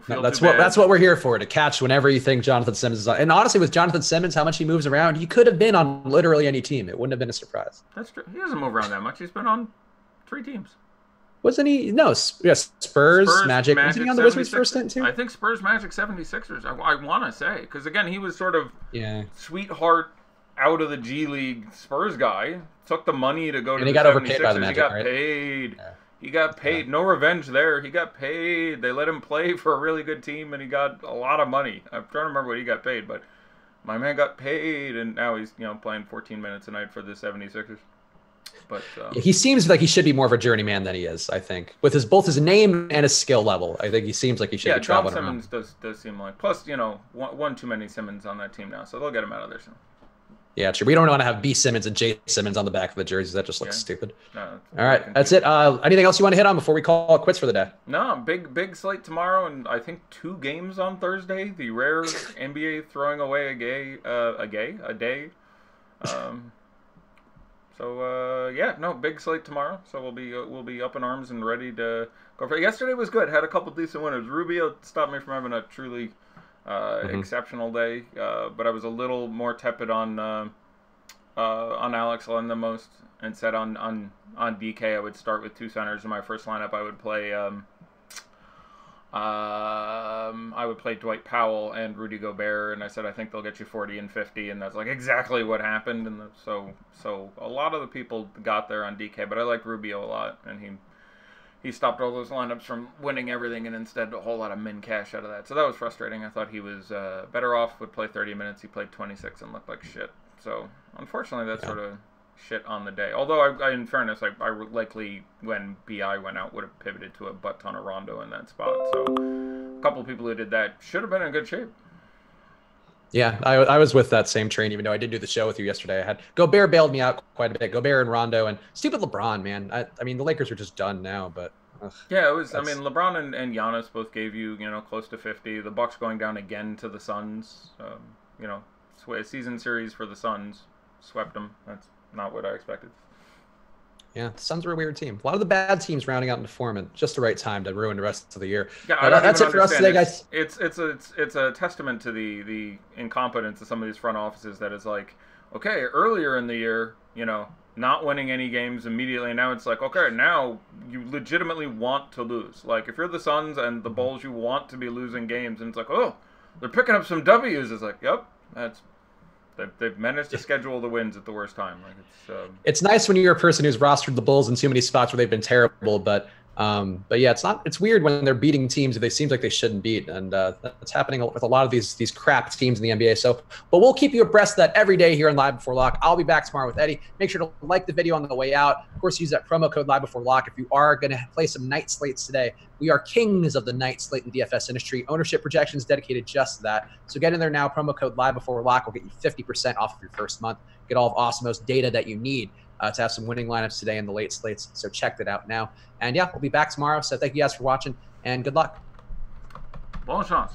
feel that's too bad. That's what we're here for, to catch whenever you think Jonathan Simmons is on. And honestly, with Jonathan Simmons, how much he moves around, he could have been on literally any team. It wouldn't have been a surprise. That's true. He doesn't move around that much. He's been on 3 teams. Wasn't he? No, Spurs, Magic. Wasn't he on the Wizards for a stint too? I think Spurs, Magic, 76ers. I want to say, because again, he was sort of sweetheart out of the G League Spurs guy. Took the money to go to the 76ers. And he got overpaid by the Magic, right? Paid. Yeah. He got paid. No revenge there. He got paid. They let him play for a really good team, and he got a lot of money. I'm trying to remember what he got paid, but my man got paid, and now he's playing 14 minutes a night for the 76ers. But he seems like he should be more of a journeyman than he is, I think. With both his name and his skill level, I think he seems like he should be traveling around. Simmons does seem like. Plus, one too many Simmons on that team now, so they'll get him out of there soon. Yeah, true. We don't want to have B. Simmons and J. Simmons on the back of the jerseys. That just looks stupid. No, all right, that's it. Anything else you want to hit on before we call it quits for the day? No, big slate tomorrow, and I think 2 games on Thursday. The rare NBA throwing away a day. Big slate tomorrow. So we'll be up in arms and ready to go for it. Yesterday was good. Had a couple decent winners. Rubio stopped me from having a truly exceptional day, but I was a little more tepid on Alex Len than most, and said on DK I would start with 2 centers in my first lineup. I would play Dwight Powell and Rudy Gobert, and I said I think they'll get you 40 and 50, and that's like exactly what happened. And so a lot of the people got there on DK, but I like Rubio a lot, and he stopped all those lineups from winning everything, and instead a whole lot of min cash out of that. So that was frustrating. I thought he was better off, would play 30 minutes. He played 26 and looked like shit. So unfortunately, that's sort of shit on the day. Although, I in fairness, I likely, when BI went out, would have pivoted to a butt ton of Rondo in that spot. So a couple of people who did that should have been in good shape. Yeah, I was with that same train, even though I did do the show with you yesterday. I had Gobert bailed me out quite a bit. Gobert and Rondo, and stupid LeBron, man. I mean, the Lakers are just done now, but... Yeah, it was. I mean, LeBron and Giannis both gave you, close to 50. The Bucks going down again to the Suns. Season series for the Suns. Swept them. That's not what I expected. Yeah, the Suns were a weird team. A lot of the bad teams rounding out into form, and just the right time to ruin the rest of the year. Yeah, that's it for us today, guys. It's a testament to the incompetence of some of these front offices that is like, okay, earlier in the year, not winning any games immediately, and now it's like, okay, now you legitimately want to lose. Like, if you're the Suns and the Bulls, you want to be losing games, and it's like, oh, they're picking up some W's. It's like, yep, they've managed to schedule the wins at the worst time. Like, it's nice when you're a person who's rostered the Bulls in too many spots where they've been terrible, but yeah, it's weird when they're beating teams that they seem like they shouldn't beat, and that's happening with a lot of these crap teams in the NBA. But we'll keep you abreast of that every day here on Live Before Lock. I'll be back tomorrow with Eddie. Make sure to like the video on the way out. Of course, use that promo code Live Before Lock if you are going to play some night slates today. We are kings of the night slate in the DFS industry. Ownership projections dedicated just to that. So get in there now. Promo code Live Before Lock will get you 50% off of your first month. Get all of Awesemo's data that you need to have some winning lineups today in the late slates. So check that out now. And yeah, we'll be back tomorrow. So thank you guys for watching, and good luck. Bon chance.